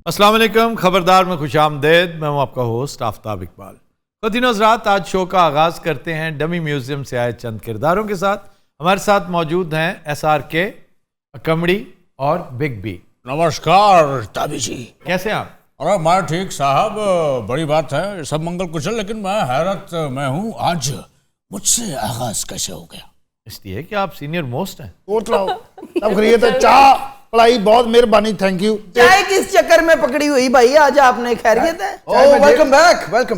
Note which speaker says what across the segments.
Speaker 1: अस्सलाम वालेकुम, खबरदार में खुशामदेद। मैं हूं आपका होस्ट आफ्ताब इकबाल। ख़वातीन हज़रात, आज शो का आगाज़ करते हैं डमी म्यूज़ियम से आए चंद किरदारों के साथ। हमारे साथ मौजूद हैं SRK, अकमड़ी और बिग बी।
Speaker 2: नमस्कार ताबी जी।
Speaker 1: कैसे हैं आप?
Speaker 2: अरे मैं ठीक साहब, बड़ी बात है, सब मंगल कुशल। लेकिन मैं हैरत में हूँ, आज मुझसे आगाज कैसे हो गया?
Speaker 1: इसलिए कि आप सीनियर मोस्ट हैं।
Speaker 3: तब खरीद चाह पढ़ाई, बहुत मेहरबानी, थैंक यू।
Speaker 4: चाय किस चक्कर में पकड़ी हुई भाई आज आपने? खैरियत है?
Speaker 5: वेलकम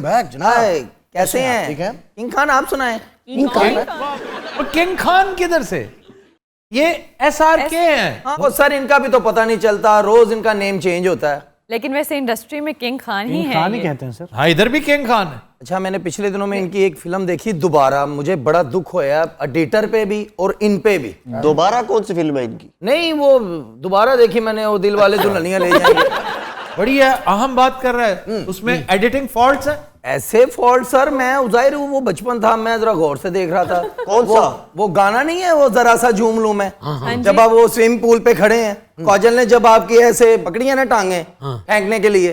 Speaker 5: बैक जनाब।
Speaker 4: हाय, कैसे हैं?
Speaker 5: ठीक है।
Speaker 4: किंग खान, आप सुनाएं।
Speaker 1: और किंग खान किधर से? ये SRK हैं।
Speaker 4: हाँ, और सर इनका भी तो पता नहीं चलता, रोज इनका नेम चेंज होता है।
Speaker 6: लेकिन वैसे इंडस्ट्री में किंग खान ही है।
Speaker 3: खान ही कहते हैं सर।
Speaker 1: हाँ, इधर भी किंग खान है।
Speaker 4: अच्छा, मैंने पिछले दिनों में इनकी एक फिल्म देखी दोबारा, मुझे बड़ा दुख होया, एडिटर पे भी और इन पे भी।
Speaker 5: दोबारा कौन सी फिल्म है इनकी?
Speaker 4: नहीं, वो दोबारा देखी मैंने, वो दिल वाले दुल्हनिया ले जाएंगे।
Speaker 1: बड़ी है, अहम बात कर रहा है। उसमें एडिटिंग फॉल्ट्स है।
Speaker 4: ऐसे फॉल्ट सर, मैं उजाहिर हूँ, वो बचपन था, मैं जरा गौर से देख रहा था।
Speaker 5: कौन सा?
Speaker 4: वो गाना नहीं है, वो जरा सा झूम लूं मैं,
Speaker 6: हाँ जी।
Speaker 4: जब आप वो स्विमिंग पूल पे खड़े हैं, काजल ने जब आपकी ऐसे पकड़ी है ना टांगे फेंकने के लिए,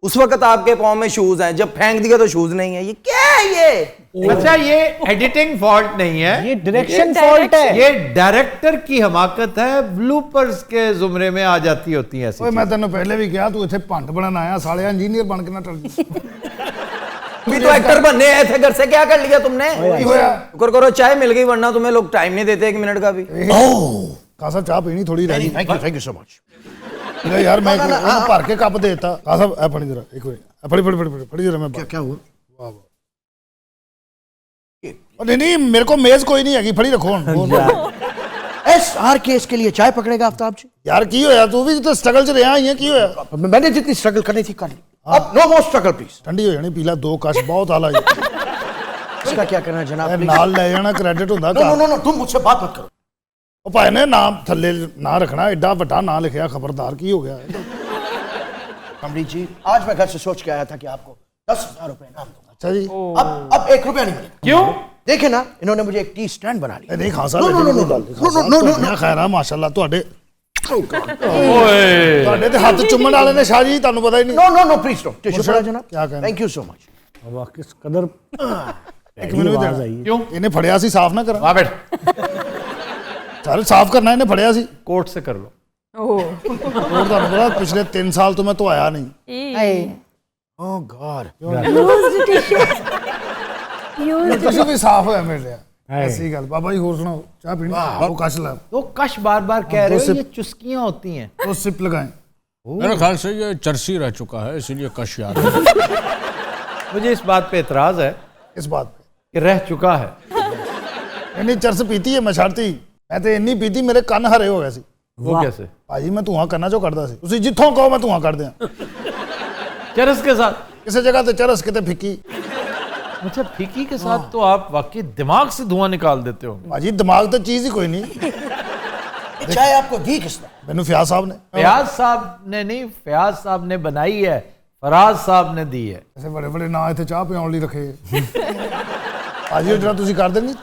Speaker 4: उस वक्त आपके पाँव में शूज हैं, जब फेंक दिया तो शूज नहीं है। ये क्या है ये?
Speaker 1: अच्छा, ये एडिटिंग फॉल्ट नहीं है,
Speaker 3: ये डायरेक्शन फॉल्ट है।
Speaker 1: ये डायरेक्टर की हमाकत है। ब्लूपर्स के जुमरे में आ जाती होती है ऐसी
Speaker 3: ओए,
Speaker 1: चीजें।
Speaker 3: मैं तेन पहले भी कहा तू इतने भंड बनन आया, साले इंजीनियर बन के ना टल।
Speaker 4: भी तो एक्टर बनने आए थे, घर से क्या कर लिया तुमने?
Speaker 3: की होया?
Speaker 4: शुक्र करो चाय मिल गई, वरना तुम्हें लोग टाइम नहीं देते 1 मिनट का भी।
Speaker 3: कासा चाह पीनी थोड़ी रह
Speaker 5: थैंक यू सो मच।
Speaker 3: गई यार, मैं भर के कप देता। कासा ए फड़ी जरा, एक मिनट, फड़ी जरा। मैं
Speaker 5: क्या हुआ?
Speaker 3: वाह वाह। नहीं नहीं, मेरे को मेज कोई नहीं हैगी, फड़ी रखो हुण।
Speaker 5: SRK इसके लिए चाय पकड़ेगा आफ्ताब जी?
Speaker 3: यार की होया? तू भी तो स्ट्रगल च रहा है, की होया?
Speaker 5: मैंने जितनी स्ट्रगल करनी थी कर ली। अब नो मोर स्ट्रगल प्लीज।
Speaker 3: ठंडी हो जानी, पीला 2 कश बहुत आला जी।
Speaker 5: इसका क्या करना है जनाब?
Speaker 3: नाल ले जाना, क्रेडिट हुंदा।
Speaker 5: नो तुम मुझसे बात मत करो।
Speaker 3: ਉਹ ਭਾਈ ਨੇ ਨਾਮ ਥੱਲੇ ਨਾ ਰੱਖਣਾ, ਐਡਾ ਵੱਡਾ ਨਾਂ ਲਿਖਿਆ, ਖਬਰਦਾਰ ਕੀ हो गया?
Speaker 5: कमली जी, आज मैं घर से सोच के आया था कि आपको 10,000 रुपए इनाम दूंगा।
Speaker 3: अच्छा जी।
Speaker 5: अब 1 रुपया नहीं मिलेगा।
Speaker 1: क्यों?
Speaker 5: देखे ना, इन्होंने मुझे एक टी स्टैंड बना लिया।
Speaker 3: नहीं खासा
Speaker 5: नो
Speaker 3: ਖੈਰ ਆ ਮਾਸ਼ਾਅੱਲਾ ਤੁਹਾਡੇ
Speaker 1: ओए,
Speaker 3: ਤੁਹਾਡੇ ਤੇ ਹੱਥ ਚੁੰਮਣ ਵਾਲੇ ਨੇ ਸ਼ਾਹ ਜੀ, ਤੁਹਾਨੂੰ ਪਤਾ ਹੀ ਨਹੀਂ।
Speaker 5: No please no. टिश्यू पड़ा जनाब?
Speaker 3: क्या कहना?
Speaker 5: Thank you so much.
Speaker 3: ਵਾਹ ਕਿਸ ਕਦਰ ਇੱਕ ਮੈਨੂੰ ਵੀ ਦੇਣਾ।
Speaker 1: क्यों?
Speaker 3: ਇਹਨੇ ਫੜਿਆ ਸੀ, ਸਾਫ਼ ਨਾ ਕਰਾਂ।
Speaker 1: वहां बैठ,
Speaker 3: ਸਾਰੇ ਸਾਫ਼ ਕਰਨਾ, ਇਹਨੇ ਫੜਿਆ ਸੀ।
Speaker 1: कोर्ट से कर लो।
Speaker 6: ओह,
Speaker 3: ਹੋਰ ਤੁਹਾਨੂੰ ਪਤਾ ਪਿਛਲੇ 3 ਸਾਲ ਤੋਂ ਮੈਂ ਧੋਇਆ ਨਹੀਂ।
Speaker 5: ओह गॉड।
Speaker 3: ਤੁਸੀਂ ਵੀ ਸਾਫ਼ ਹੋਇਆ ਮਿਲ ਰਿਹਾ। ਐਸੀ ਗੱਲ। ਬਾਬਾ ਜੀ ਹੋਰ ਸੁਣਾਓ, ਚਾਹ ਪੀਣੀ? ਉਹ ਕਸ਼ ਲਾ,
Speaker 1: तो कश बार बार कह रहे हो, ये चुस्कियां होती हैं।
Speaker 3: ਉਹ ਸਿਪ लगाएं।
Speaker 2: मेरे ख्याल से ये चरसी रह चुका है, इसीलिए कश याद है।
Speaker 1: मुझे इस बात पे एतराज है
Speaker 3: इस बात पे
Speaker 1: कि रह चुका है।
Speaker 3: ਇੰਨੀ ਚਰਸ ਪੀਤੀ ਹੈ ਮੈਂ ਛੱਡਤੀ। ਮੈਂ ਤੇ ਇੰਨੀ ਪੀਤੀ ਮੇਰੇ ਕੰਨ ਹਰੇ ਹੋ ਗਏ ਸੀ।
Speaker 1: वो कैसे?
Speaker 3: ਭਾਜੀ ਮੈਂ ਧੂਆਂ ਕੰਨਾਂ ਚੋਂ ਕੱਢਦਾ ਸੀ। ਤੁਸੀਂ ਜਿੱਥੋਂ ਕਹੋ ਮੈਂ ਧੂਆਂ ਕੱਢ ਦਿਆਂ।
Speaker 1: चरस के साथ?
Speaker 3: ਕਿਸੇ ਜਗ੍ਹਾ ਤੇ ਚਰਸ, ਕਿਤੇ ਫਿੱਕੀ।
Speaker 1: अच्छा, फीकी के साथ तो आप वाकई दिमाग से धुआं निकाल देते हो।
Speaker 3: ਭਾਜੀ ਦਿਮਾਗ ਤਾਂ ਚੀਜ਼ ਹੀ ਕੋਈ ਨਹੀਂ।
Speaker 5: ये चाय आपको दी किसने?
Speaker 3: ਮੈਨੂੰ ਫਿਆਜ਼ ਸਾਹਿਬ ਨੇ।
Speaker 1: फयाज साहब ने नहीं, फयाज साहब ने बनाई है, फराज साहब ने दी है।
Speaker 3: ਐਸੇ ਬੜੇ ਬੜੇ ਨਾਂ ਇੱਥੇ ਚਾਹ ਪਿਆਉਣ ਲਈ ਰੱਖੇ। ਭਾਜੀ ਉਹ ਜਿਹੜਾ ਤੁਸੀਂ ਕਰਦੇ ਨਹੀਂ,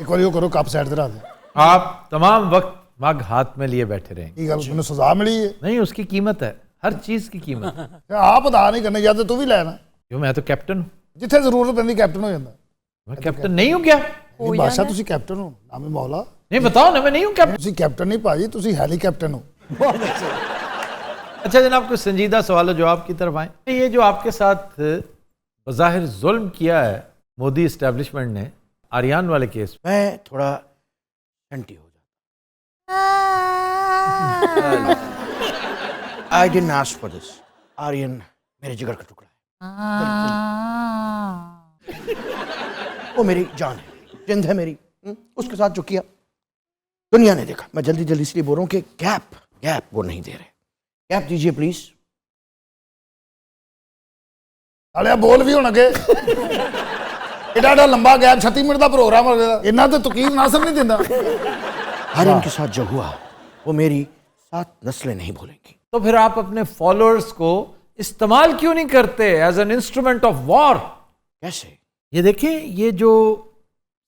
Speaker 3: ਇੱਕ ਵਾਰੀ ਉਹ ਕਰੋ, ਕੱਪ ਸਾਈਡ ਤੇ ਰੱਖ ਦਿਓ।
Speaker 1: आप तमाम वक्त मग हाथ में लिए बैठे रहेंगे।
Speaker 3: ਕੀ ਗੱਲ, ਮੈਨੂੰ ਸਜ਼ਾ ਮਿਲੀ ਹੈ?
Speaker 1: नहीं, उसकी कीमत है, हर चीज की कीमत है।
Speaker 3: ਤੇ ਆਪ ਅਦਾ ਨਹੀਂ ਕਰਨੇ, ਜਾਂ ਤੇ ਤੂੰ ਵੀ ਲੈ ਨਾ।
Speaker 1: क्यों, मैं तो कैप्टन हूँ।
Speaker 3: ਜਿੱਥੇ ਜ਼ਰੂਰਤ ਪੈਂਦੀ ਕੈਪਟਨ ਹੋ ਜਾਂਦਾ।
Speaker 1: मैं कैप्टन नहीं हूँ क्या?
Speaker 3: ਨਹੀਂ ਬਾਦਸ਼ਾਹ, ਤੁਸੀਂ ਕੈਪਟਨ ਹੋ, ਨਾਮੇ ਮੌਲਾ।
Speaker 1: नहीं, बताओ ना, मैं नहीं हूँ कैप्टन।
Speaker 3: ਤੁਸੀਂ ਕੈਪਟਨ ਨਹੀਂ ਭਾਜੀ, ਤੁਸੀਂ ਹੈਲੀ ਕੈਪਟਨ ਹੋ।
Speaker 1: अच्छा जनाब, कुछ संजीदा सवाल जवाब की तरफ आए। ये जो आपके साथ बज़ाहिर जुल्म किया है मोदी इस्टेब्लिशमेंट ने आर्यन वाले केस में,
Speaker 5: मैं थोड़ा घंटी हो जाता। I didn't ask for this. Aryan मेरे जिगर का टुकड़ा है। वो मेरी जान है, जिंद है मेरी। उसके साथ जो किया दुनिया ने देखा। मैं जल्दी जल्दी इसलिए बोल रहा हूँ कि गैप वो नहीं दे रहे। गैप दीजिए प्लीज।
Speaker 3: ਸਾਲਿਆ ਬੋਲ ਵੀ ਹੁਣ ਅੱਗੇ। एडा एडा लंबा गैप, 36 मिनट का प्रोग्राम हो गया। इन्ना तो तकीर नासर नहीं दिंदा।
Speaker 5: आर्यन के साथ जो हुआ वो मेरी 7 नस्लें नहीं भूलेंगी।
Speaker 1: तो फिर आप अपने फॉलोअर्स को इस्तेमाल क्यों नहीं करते as an instrument of war?
Speaker 5: कैसे?
Speaker 1: ये देखिए, ये जो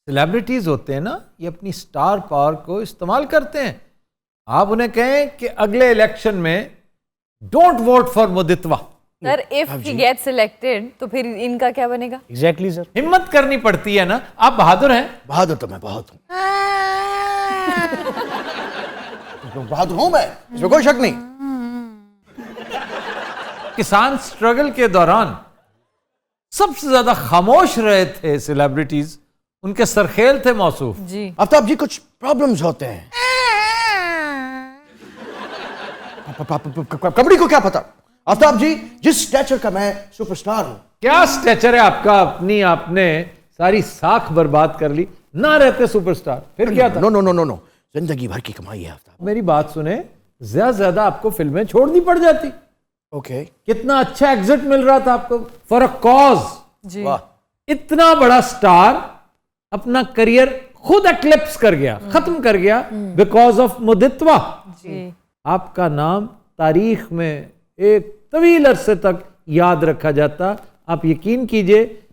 Speaker 1: सेलिब्रिटीज होते हैं ना, ये अपनी स्टार पावर को इस्तेमाल करते हैं। आप उन्हें कहें कि अगले इलेक्शन में डोंट वोट फॉर मुदित्वा।
Speaker 6: Sir if he get selected तो फिर इनका क्या बनेगा?
Speaker 5: Exactly sir.
Speaker 1: हिम्मत करनी पड़ती है ना, आप बहादुर हैं।
Speaker 5: बहादुर तो मैं बहुत हूं। बहादुर हूं मैं, इसमें कोई शक नहीं।
Speaker 1: किसान स्ट्रगल के दौरान सबसे ज्यादा खामोश रहे थे सेलिब्रिटीज, उनके सरखेल थे मौसूफ।
Speaker 6: जी
Speaker 5: आफ्ताब जी कुछ प्रॉब्लम्स होते हैं। कबड्डी को क्या पता? आफ्ताब जी जिस स्टैचर का मैं सुपरस्टार हूं।
Speaker 1: क्या स्टेचर है आपका? अपनी आपने सारी साख बर्बाद कर ली, ना रहते सुपरस्टार फिर क्या था?
Speaker 5: No no no no no, जिंदगी भर की कमाई है आफ्ताब।
Speaker 1: मेरी बात सुने, ज्यादा से ज्यादा आपको फिल्में छोड़नी पड़ जाती।
Speaker 5: ओके
Speaker 1: कितना अच्छा एग्जिट मिल रहा था आपको फॉर अ कॉज।
Speaker 6: जी
Speaker 1: इतना बड़ा स्टार अपना करियर खुद एक्लिप्स कर गया, खत्म कर गया बिकॉज ऑफ मुदित्वा।
Speaker 6: जी
Speaker 1: आपका नाम तारीख में एक तवील अरसे तक याद रखा जाता। आप यकीन कीजिए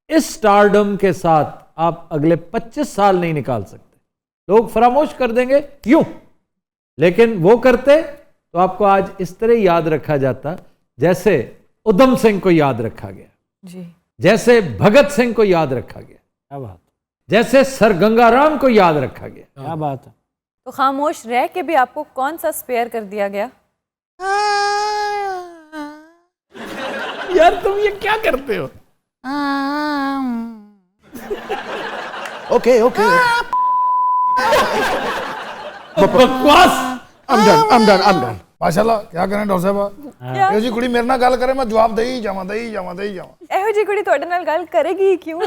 Speaker 1: इस स्टारडम के साथ आप अगले 25 साल नहीं निकाल सकते। लोग फरामोश कर देंगे यूं, लेकिन वो करते तो आपको आज इस तरह याद रखा जाता जैसे उधम सिंह को याद रखा गया,
Speaker 6: जी
Speaker 1: जैसे भगत सिंह को याद रखा गया, क्या बात, जैसे सर गंगाराम को याद रखा गया। क्या बात है।
Speaker 6: तो खामोश रह के भी आपको कौन सा स्पेयर कर दिया गया?
Speaker 1: यार तुम ये क्या करते हो?
Speaker 5: ओके ओके,
Speaker 1: बकवास।
Speaker 5: I'm done।
Speaker 3: माशाल्लाह क्या करें डॉक्टर साहब, ਇਹ ਜੀ ਕੁੜੀ ਮੇਰੇ ਨਾਲ ਗੱਲ ਕਰੇ ਮੈਂ ਜਵਾਬ ਦੇ ਹੀ ਜਾਵਾਂ।
Speaker 6: ਇਹੋ ਜੀ ਕੁੜੀ ਤੁਹਾਡੇ ਨਾਲ ਗੱਲ ਕਰੇਗੀ ਹੀ ਕਿਉਂ?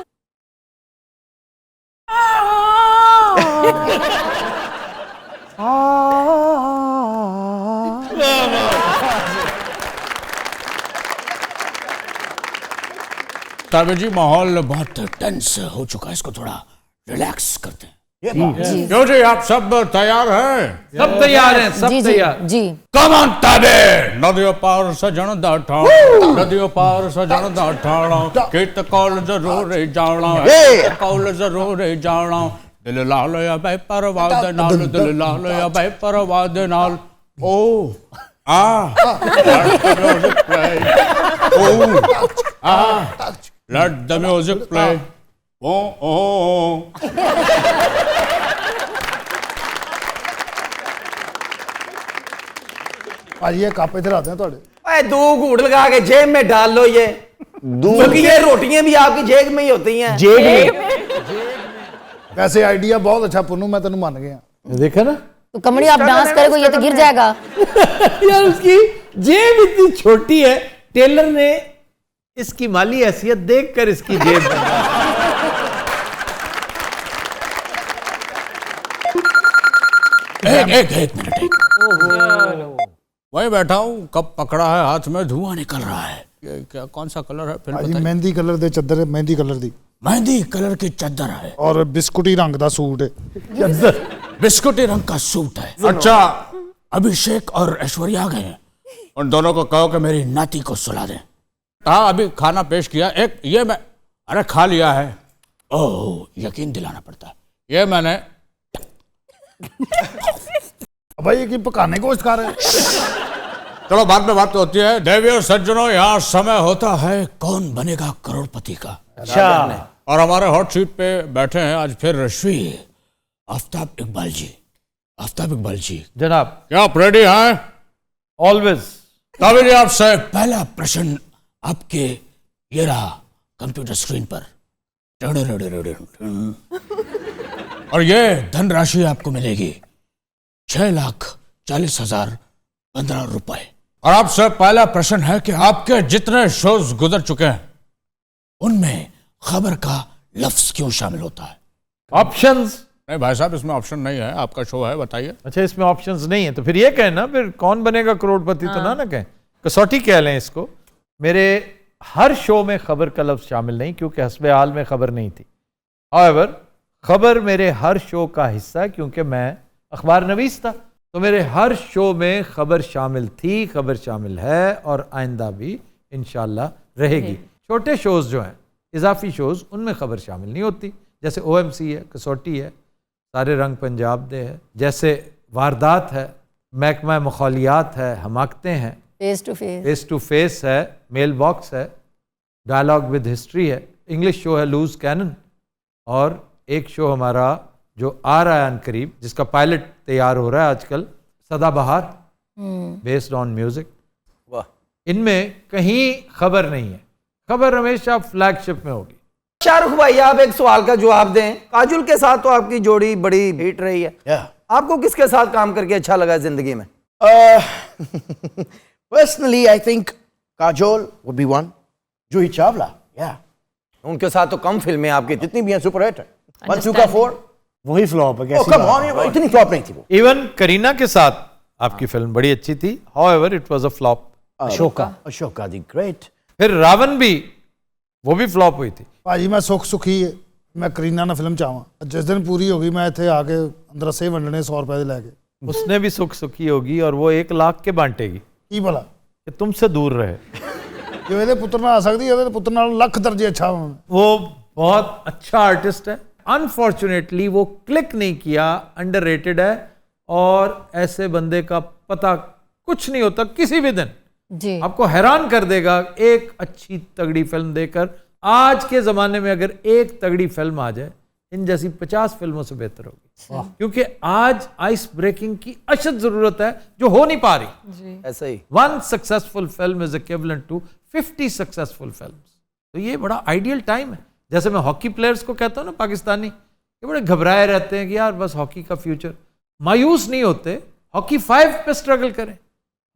Speaker 2: ताबिर जी माहौल बहुत टेंस हो चुका है, इसको थोड़ा रिलैक्स करते हैं। क्यों जी आप सब तैयार हैं?
Speaker 1: सब तैयार हैं, सब
Speaker 7: जी
Speaker 1: तैयार।
Speaker 7: जी
Speaker 2: कम ऑन ताबिर। नदियों पार सजन दा ठाण, नदियों पार सजन दा ठाण, कित कॉल जरूर जाना, कॉल जरूर जाना, दिल लाल या बे परवाह दे नाल, दिल लाल या बे परवाह दे नाल। ओ आ let the music play। ओ
Speaker 3: ਭਾਜੀ ਇਹ ਕੱਪ ਇੱਥੇ ਰੱਖਦੇ ਆ ਤੁਹਾਡੇ।
Speaker 4: अरे 2 घूट लगा के जेब में डाल लो ये, क्योंकि ये रोटियां भी आपकी जेब में ही होती हैं।
Speaker 5: जेब में
Speaker 3: वैसे आइडिया बहुत अच्छा पुन्नू, मैं तेन मान गया।
Speaker 1: देखा ना
Speaker 7: तो कमड़ी आप डांस करेगो ये तो गिर जाएगा।
Speaker 1: यार उसकी जेब इतनी छोटी है, टेलर ने इसकी माली हैसियत देखकर इसकी जेब
Speaker 2: एक मिनट, वही बैठा हूँ, कप पकड़ा है हाथ में, धुआं निकल रहा है। ये क्या कौन सा कलर है फिर
Speaker 3: ਭਾਜੀ
Speaker 2: बताइए?
Speaker 3: ਮਹਿੰਦੀ ਕਲਰ ਦੇ ਚੱਦਰ, ਮਹਿੰਦੀ ਕਲਰ ਦੀ
Speaker 2: मेहंदी कलर की चादर है
Speaker 3: ਔਰ ਬਿਸਕੁਟੀ रंग ਦਾ सूट है।
Speaker 2: बिस्कुटी रंग का सूट है। अच्छा अभिषेक और ऐश्वर्या आ गए हैं, उन दोनों को कहो कि मेरी नाती को सुला दें। हाँ अभी खाना पेश किया, एक ये मैं अरे खा लिया है। ओह यकीन दिलाना पड़ता है, ये मैंने
Speaker 3: भाई ये की पकाने गोश्त खा रहे।
Speaker 2: चलो बाद में बात होती है। देवी और सज्जनों, यहाँ समय होता है कौन बनेगा करोड़पति का।
Speaker 5: अच्छा,
Speaker 2: और हमारे हॉट सीट पे बैठे हैं आज फिर रश्वी आफ्ताब इकबाल जी। आफ्ताब इकबाल जी
Speaker 1: जनाब।
Speaker 2: क्या आप रेडी हैं?
Speaker 1: ऑलवेज।
Speaker 2: ताबिर जी आपसे पहला प्रश्न आपके ये रहा कंप्यूटर स्क्रीन पर, और ये धनराशि आपको मिलेगी 6,40,15 रुपए। और आपसे पहला प्रश्न है कि आपके जितने शोज गुजर चुके हैं उनमें खबर का लफ्ज क्यों शामिल होता है?
Speaker 1: ऑप्शंस?
Speaker 2: नहीं भाई साहब इसमें ऑप्शन नहीं है, आपका शो है, बताइए।
Speaker 1: अच्छा इसमें ऑप्शंस नहीं है तो फिर ये कहें ना, फिर कौन बनेगा करोड़पति तो ना कहें, कसौटी कह लें इसको। मेरे हर शो में खबर का लफ्ज शामिल नहीं, क्योंकि हस्बे हाल में खबर नहीं थी। हाउएवर खबर मेरे हर शो का हिस्सा है, क्योंकि मैं अखबार नवीस था, तो मेरे हर शो में खबर शामिल थी, खबर शामिल है और आइंदा भी इंशाल्लाह रहेगी। छोटे शोज जो हैं, इजाफी शोज, उनमें खबर शामिल नहीं होती, जैसे OMC है, कसौटी है, सारे रंग पंजाब दे है, जैसे वारदात है, महकमा मखौलियात है, हमाकते हैं,
Speaker 7: फेस
Speaker 1: टू फेस है, मेल बॉक्स है, डायलॉग विद हिस्ट्री है, इंग्लिश शो है लूज कैनन, और एक शो हमारा जो आ रहा है अनकरीब जिसका पायलट तैयार हो रहा है आजकल, सदाबहार, बेस्ड ऑन म्यूजिक।
Speaker 4: वाह।
Speaker 1: इनमें कहीं खबर नहीं है, खबर हमेशा फ्लैगशिप में होगी।
Speaker 4: शाहरुख भाई, आप एक सवाल का जवाब दें। काजुल के साथ तो आपकी जोड़ी बड़ी हिट रही है, आपको किसके साथ काम करके अच्छा लगा जिंदगी में?
Speaker 5: Personally I think Kajol would be one, Juhi Chawla, या
Speaker 4: उनके साथ तो कम फिल्में आपकी
Speaker 5: जितनी भी हैं सुपर हिट है। मनसूका 4
Speaker 3: वही फ्लॉप है, कैसी
Speaker 5: कम
Speaker 3: बात
Speaker 5: ऑन, इतनी फ्लॉप नहीं थी वो।
Speaker 1: इवन करीना के साथ आपकी फिल्म बड़ी अच्छी थी, however it was a flop.
Speaker 5: Ashoka the great.
Speaker 1: फिर रावण भी, वो भी फ्लॉप हुई थी।
Speaker 3: ਭਾਜੀ ਮੈਂ ਸੁੱਖ ਸੁਖੀ ਮੈਂ ਕਰੀਨਾ ਨਾਲ ਫਿਲਮ ਚਾਹਾਂ ਜਿਸ ਦਿਨ ਪੂਰੀ ਹੋ ਗਈ ਮੈਂ ਇੱਥੇ ਆ ਕੇ ਅੰਦਰ ਅਸੇ ਵੰਡਣੇ 100 रुपए ਦੇ ਲੈ ਕੇ
Speaker 1: उसने भी सुख सुखी होगी और वो 1 लाख के बांटेगी
Speaker 3: ਕੀ ਭਲਾ
Speaker 1: कि तुमसे दूर रहे।
Speaker 3: ਜੋ ਇਹਦੇ ਪੁੱਤਰ ਨਾਲ ਆ ਸਕਦੀ ਇਹਦੇ ਪੁੱਤਰ ਨਾਲ ਲੱਖ ਦਰਜੇ ਅੱਛਾ ਹੋਣਾ।
Speaker 1: वो बहुत अच्छा आर्टिस्ट है, अनफॉर्चुनेटली वो क्लिक नहीं किया, अंडररेटेड है, और ऐसे बंदे का पता कुछ नहीं होता किसी भी दिन
Speaker 7: जी।
Speaker 1: आपको हैरान कर देगा एक अच्छी तगड़ी फिल्म देकर। आज के ज़माने में अगर एक तगड़ी फिल्म आ जाए, इन जैसी 50 फिल्मों से बेहतर होगी, क्योंकि आज आइस ब्रेकिंग की अशद ज़रूरत है जो हो नहीं पा रही।
Speaker 4: ऐसा ही
Speaker 1: 1 successful film is equivalent to 50 successful films. तो ये बड़ा आइडियल टाइम है। जैसे मैं हॉकी प्लेयर्स को कहता हूँ ना, पाकिस्तानी ये बड़े घबराए रहते हैं कि यार बस हॉकी का फ्यूचर, मायूस नहीं होते, हॉकी 5 पे स्ट्रगल करें।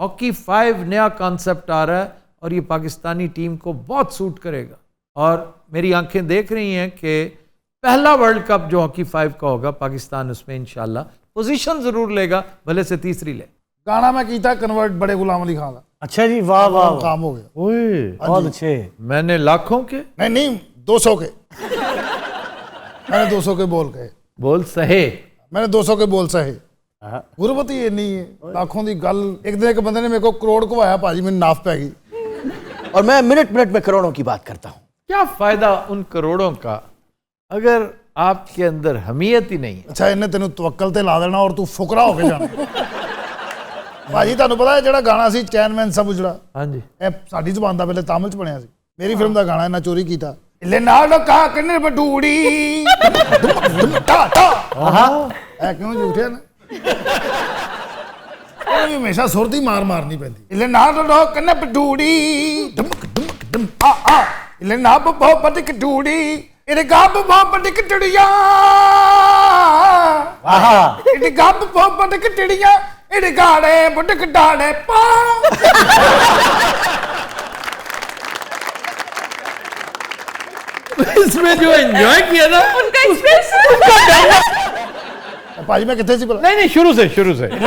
Speaker 1: हॉकी 5 नया कॉन्सेप्ट आ रहा है और ये पाकिस्तानी टीम को बहुत सूट करेगा, और मेरी आंखें देख रही हैं कि पहला वर्ल्ड कप जो हॉकी 5 का होगा पाकिस्तान उसमें इंशाल्लाह पोजीशन जरूर लेगा, भले से तीसरी ले।
Speaker 3: ਗਾਣਾ ਮੈਂ ਕੀਤਾ ਕਨਵਰਟ ਬੜੇ ਗੁਲਾਮ ਅਲੀ ਖਾਨ ਦਾ।
Speaker 8: अच्छा जी, वाह वाह वाह।
Speaker 3: काम हो गया।
Speaker 8: ओए बहुत अच्छे।
Speaker 1: मैंने लाखों के
Speaker 3: नहीं नहीं 200 के मैंने 200 के बोल कहे,
Speaker 1: बोल सहे।
Speaker 3: मैंने 200 के बोल सहे। गुरबत ही ਇੰਨੀ ਹੈ, लाखों ਦੀ ਗੱਲ। ਇੱਕ ਦਿਨ ਇੱਕ ਬੰਦੇ ਨੇ ਮੇਰੇ ਕੋ ਕਰੋੜ ਘਵਾਇਆ ਭਾਜੀ, ਮੈਨੂੰ ਨਾਫ ਪੈ ਗਈ।
Speaker 5: और मैं मिनट मिनट में करोड़ों की बात करता हूँ।
Speaker 1: क्या फायदा उन करोड़ों का अगर आपके अंदर हमीयत ही नहीं है।
Speaker 3: ਅੱਛਾ ਇਹਨੇ ਤੈਨੂੰ ਤਵੱਕਲ ਤੇ ਲਾ ਦੇਣਾ ਔਰ ਤੂੰ ਫੁਕਰਾ ਹੋ ਕੇ ਜਾਣਾ। ਭਾਜੀ ਤੁਹਾਨੂੰ ਪਤਾ ਹੈ ਜਿਹੜਾ ਗਾਣਾ ਸੀ ਚੈਨਮੈਨ ਸਭ ਉਜੜਾ,
Speaker 1: हाँ जी,
Speaker 3: ਇਹ ਸਾਡੀ ਜ਼ੁਬਾਨ ਦਾ ਪਹਿਲੇ ਤਾਮਿਲ ਚ ਬਣਿਆ ਸੀ। ਮੇਰੀ ਫਿਲਮ ਦਾ ਗਾਣਾ ਇਹਨਾਂ ਚੋਰੀ ਕੀਤਾ। ਲੈ ਨਾਲ ਕਾ ਕੰਨੇ ਬਟੂੜੀ ਟਾ ਟਾ। ਇਹ ਕਿਉਂ ਝੂਠਿਆ ਨਾ? ਇਹ ਵੀ ਹਮੇਸ਼ਾ ਸੁਰ ਦੀ ਮਾਰ ਮਾਰਨੀ ਪੈਂਦੀ। ਲੈ ਨਾਲ ਕੰਨੇ ਬਟੂੜੀ ਧਮਕ ਧਮਕ ਧਮ ਆ ਆ। ਲੈ ਨਾ ਬਹੁ ਪਟਕ ਟੂੜੀ ਇਹਦੇ ਗੱਬ ਬਹੁ ਪਟਕ ਟੜੀਆਂ। ਇਹਦੇ ਗੱਬ ਬਹੁ ਪਟਕ ਟੜੀਆਂ ਇਹਦੇ ਗਾੜੇ ਬੁੱਢਕ ਡਾੜੇ ਪਾ।
Speaker 1: इसमें जो एंजॉय किया ना
Speaker 6: उनका एक्सप्रेशन।
Speaker 3: ਭਾਜੀ ਮੈਂ ਕਿੱਥੇ ਸੀ ਭਲਾ?
Speaker 1: नहीं शुरू से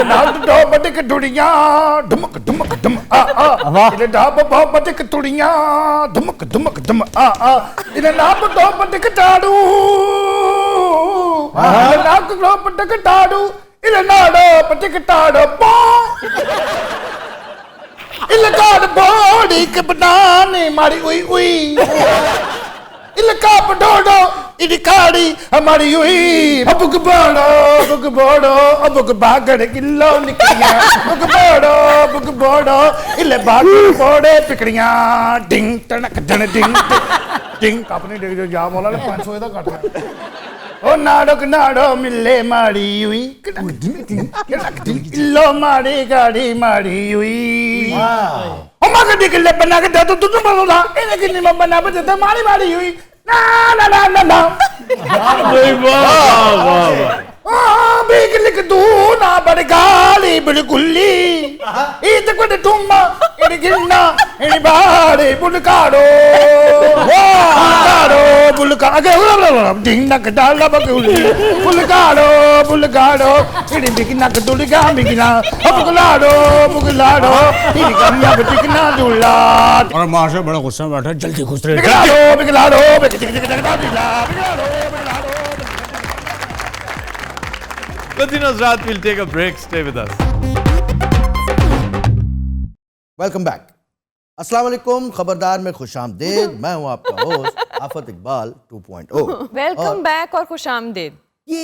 Speaker 3: ਨਾਲ ਡੋ ਬੱਟੇ ਕਟੁੜੀਆਂ ਧਮਕ ਧਮਕ ਧਮ ਆ ਆ। ਇਹਦੇ ਡੱਬ ਬਹੁ ਬੱਟੇ ਕਟੁੜੀਆਂ ਧਮਕ ਧਮਕ ਧਮ ਆ ਆ। ਇਹਦੇ ਨਾਪ ਡੋ ਬੱਟੇ ਕਟਾੜੂ ਇਹਦੇ ਨਾਪ ਡੋ ਬੱਟੇ ਕਟਾੜੂ ਇਹਦੇ ਨਾੜੋ ਬੱਟੇ ਕਟਾੜੋ ਪਾ। ਇਹਦੇ ਕਾੜ ਬੋੜੀ ਕੇ ਬਨਾਨੇ ਮਾਰੀ ਉਈ ਉਈ। इलका पटोड़ो इडिकाड़ी हमारी हुई बुक बोड़ो बुक बागड़ किलो निकलियां बुक बोड़ो इले बागड़ बोड़े पिकड़ियां डिंग टनक धन डिंग डिंग अपनी डिंग जा बोला ले 500 दा कट ओ नाड़ो मिले मारी हुई इलो मारी गाड़ी मारी हुई। ओ मग दिखले बना के तो तू बोला इने किन्नी में बना बजे तो मारी हुई ना ना ना ना ना।
Speaker 1: वाह
Speaker 3: बीक लिख तू ना बड़ गाली बड़ गुल्ली इत को टुम्मा इड़ गिन्ना इड़ बाड़े बुलकाड़ो बुलका अगे डिंग नक डाला बकुली बुलकाड़ो इड़ बिकना दुलगा बिकना बुगलाड़ो इड़ कमिया बिकना दुला।
Speaker 2: और माँ से बड़ा गुस्सा में बैठा, जल्दी घुस रहे।
Speaker 3: बिगलाड़ो
Speaker 1: Continuous Raat, we'll take a break. Stay with us.
Speaker 5: Welcome back. अस्सलाम वालेकुम, खबरदार में खुशामदीद। मैं हूं आपका होस्ट आफत इकबाल 2.0।
Speaker 6: वेलकम बैक और खुशामदीद।
Speaker 5: ये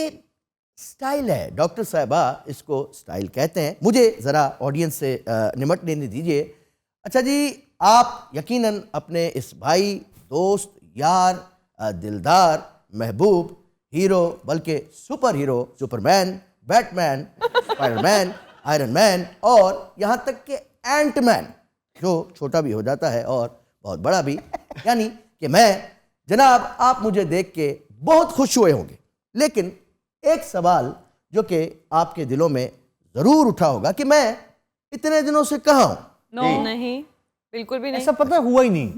Speaker 5: स्टाइल है डॉक्टर साहबा, इसको स्टाइल कहते हैं। मुझे ज़रा ऑडियंस से निमट लेने दीजिए अच्छा जी, आप यकीनन अपने इस भाई, दोस्त, यार, दिलदार, महबूब, हीरो, बल्कि super hero, Superman, Batman, Spiderman, iron man और यहाँ तक कि एंटमैन, जो छोटा भी हो जाता है और बहुत बड़ा भी, यानी कि मैं, जनाब, आप मुझे देख के बहुत खुश हुए होंगे। लेकिन एक सवाल जो कि आपके दिलों में ज़रूर उठा होगा कि मैं इतने दिनों से कहाँ हूँ?
Speaker 6: नहीं, बिल्कुल भी नहीं।
Speaker 8: ऐसा पता हुआ ही नहीं।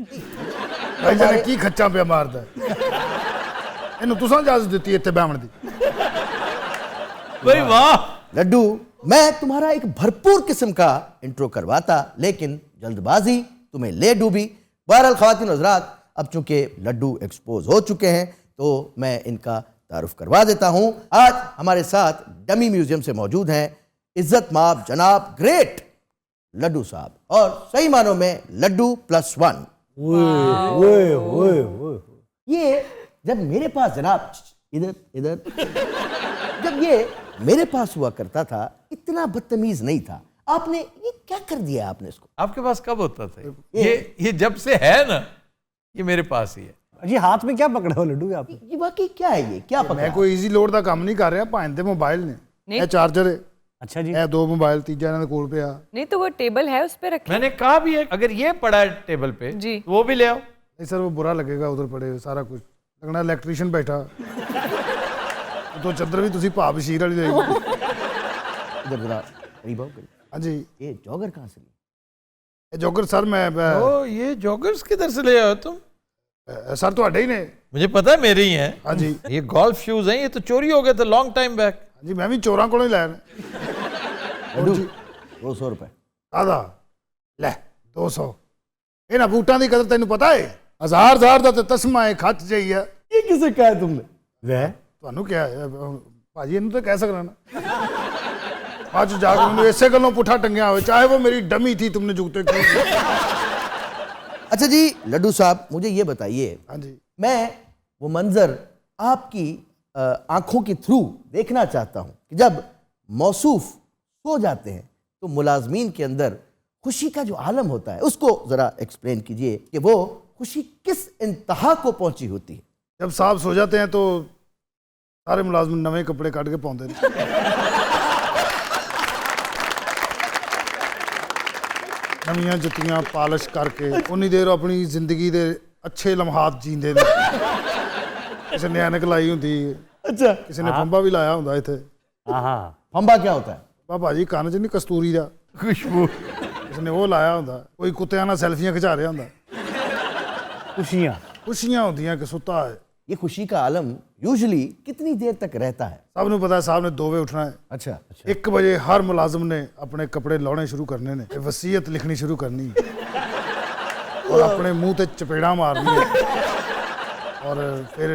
Speaker 3: भाई जाने की खच्चा पे मारदा इन्हों तुसां इजाजत दी इत्थे बैठण दी।
Speaker 1: भाई वाह।
Speaker 5: लड्डू, मैं तुम्हारा एक भरपूर किस्म का इंट्रो करवाता, लेकिन जल्दबाजी तुम्हें ले डूबी। बहरहाल ख्वातीन हज़रात, अब चूंकि लड्डू एक्सपोज हो चुके हैं तो मैं इनका तारुफ करवा देता हूं। आज हमारे साथ डमी म्यूजियम से मौजूद हैं इज्जत माब जनाब ग्रेट लड्डू साहब, और सही मानों में लड्डू +1। ये जब मेरे पास जनाब इधर इधर जब ये मेरे पास हुआ करता था, इतना बदतमीज नहीं था। आपने ये क्या कर दिया आपने इसको?
Speaker 1: आपके पास कब होता था ये जब से है ना, ये मेरे पास ही है।
Speaker 8: जी हाथ में क्या पकड़ा हो लड्डू आप?
Speaker 5: ये वाकई क्या है? ये क्या पकड़ा?
Speaker 3: मैं कोई ईजी लोड ਦਾ ਕੰਮ नहीं कर रहा, ਭਾਂਦੇ मोबाइल ने ਇਹ ਚਾਰਜਰ है,
Speaker 8: अच्छा जी,
Speaker 3: ਇਹ ਦੋ मोबाइल, तीजा ਇਹਨਾਂ ਦੇ ਕੋਲ ਪਿਆ।
Speaker 6: नहीं तो वो टेबल है, उस पे रखे।
Speaker 1: मैंने कहा भी है, अगर ये पड़ा है टेबल पे
Speaker 6: जी,
Speaker 1: तो वो भी ले आओ।
Speaker 3: नहीं सर, वो बुरा लगेगा उधर पड़े सारा कुछ, लगना इलेक्ट्रीशियन बैठा तो चद्दर भी तुसी भाप बशीर वाली ले।
Speaker 5: इधर जरा करीब आओ, करीब।
Speaker 3: हाँ जी,
Speaker 5: ये जॉगर कहाँ से ली?
Speaker 3: ये जॉगर सर मैं
Speaker 1: ओ, ये जॉगर्स किधर से ले आओ तुम?
Speaker 3: सर ਤੁਹਾਡੇ ही ने।
Speaker 1: मुझे पता है मेरे ही हैं।
Speaker 3: हाँ जी,
Speaker 1: ये गोल्फ शूज हैं, ये तो चोरी हो गए थे लॉन्ग टाइम बैक।
Speaker 3: हाँ जी, मैं भी चोरां कोलों ही लाया ने।
Speaker 5: लड्डू 200 रुपए।
Speaker 3: आधा ले 200। ਇਹਨਾਂ ਬੂਟਾਂ ਦੀ ਕਦਰ ਤੈਨੂੰ ਪਤਾ ਹੈ? ਹਜ਼ਾਰ ਦਾ ਤੇ ਤਸਮਾ ਹੈ ਖੱਚ ਜਾਈਆ।
Speaker 8: ये किसे कहा है तुमने? वह
Speaker 3: ਤੁਹਾਨੂੰ ਕਿਹਾ ਹੈ ਭਾਜੀ, ਇਹਨੂੰ ਤਾਂ ਕਹਿ ਸਕਦਾ ਨਾ। ਅੱਜ ਜਾ ਕੇ ਮੈਨੂੰ ਇਸੇ ਗੱਲੋਂ ਪੁੱਠਾ ਟੰਗਿਆ ਹੋਵੇ, ਚਾਹੇ वो मेरी डमी थी, तुमने जुगते की।
Speaker 5: अच्छा जी लड्डू साहब, मुझे ये बताइए,
Speaker 3: हाँ जी,
Speaker 5: मैं वो मंजर आपकी आंखों के थ्रू देखना चाहता हूं कि जब मौसूफ सो जाते हैं तो मुलाजमीन के अंदर खुशी का जो आलम होता है उसको ज़रा एक्सप्लेन कीजिए कि वो खुशी किस इंतहा को पहुंची होती है।
Speaker 3: जब साहब सो जाते हैं तो सारे मुलाजम नवे कपड़े काट के पाते हैं, नवियां जुत्तियां पालिश करके उन्नी देर अपनी जिंदगी के अच्छे लम्हात जींदे ने। किसी ने ऐनक लाई होंदी,
Speaker 5: अच्छा,
Speaker 3: किसी ने फंबा भी लाया होंदा इत्थे।
Speaker 8: हाँ,
Speaker 5: फंबा क्या होता है?
Speaker 3: भाजी कान च नहीं कस्तूरी दा
Speaker 1: खुशबू।
Speaker 3: किसी ने वो लाया होंदा, कोई कुत्तियां नाल सेल्फियां खिचा रहा होंदा।
Speaker 8: खुशियाँ।
Speaker 3: खुशियां होंदियां कि सुता है।
Speaker 5: ये खुशी का आलम यूजुअली कितनी देर तक रहता है?
Speaker 3: सब नूं पता है, साहब ने 2 बजे उठना है।
Speaker 5: अच्छा,
Speaker 3: 1 बजे हर मुलाजिम ने अपने कपड़े लाने शुरू करने ने, वसीयत लिखनी शुरू करनी और अपने मुंह ते चपेड़ा मारनी है, और फिर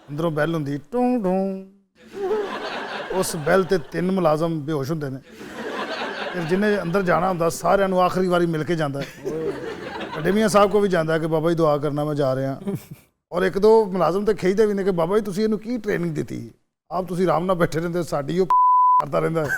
Speaker 3: अंदरों बैल होंदी टूं टूं। उस बैल ते 3 मुलाजिम बेहोश होंदे ने, फिर जिन्हें अंदर जाना होंदा सारिਆਂ ਨੂੰ आखिरी बारी मिल के जाता है। बड़े मियाँ साहब को भी जाता है कि बाबा जी दुआ करना, मैं जा रहा। और 1-2 मुलाजिम तो खिंचते भी ने कि बाबा जी तुसीं इहनूं की ट्रेनिंग दी, आप तुसीं आराम नाल बैठे रहंदे, साडी ओह करता रहंदा है।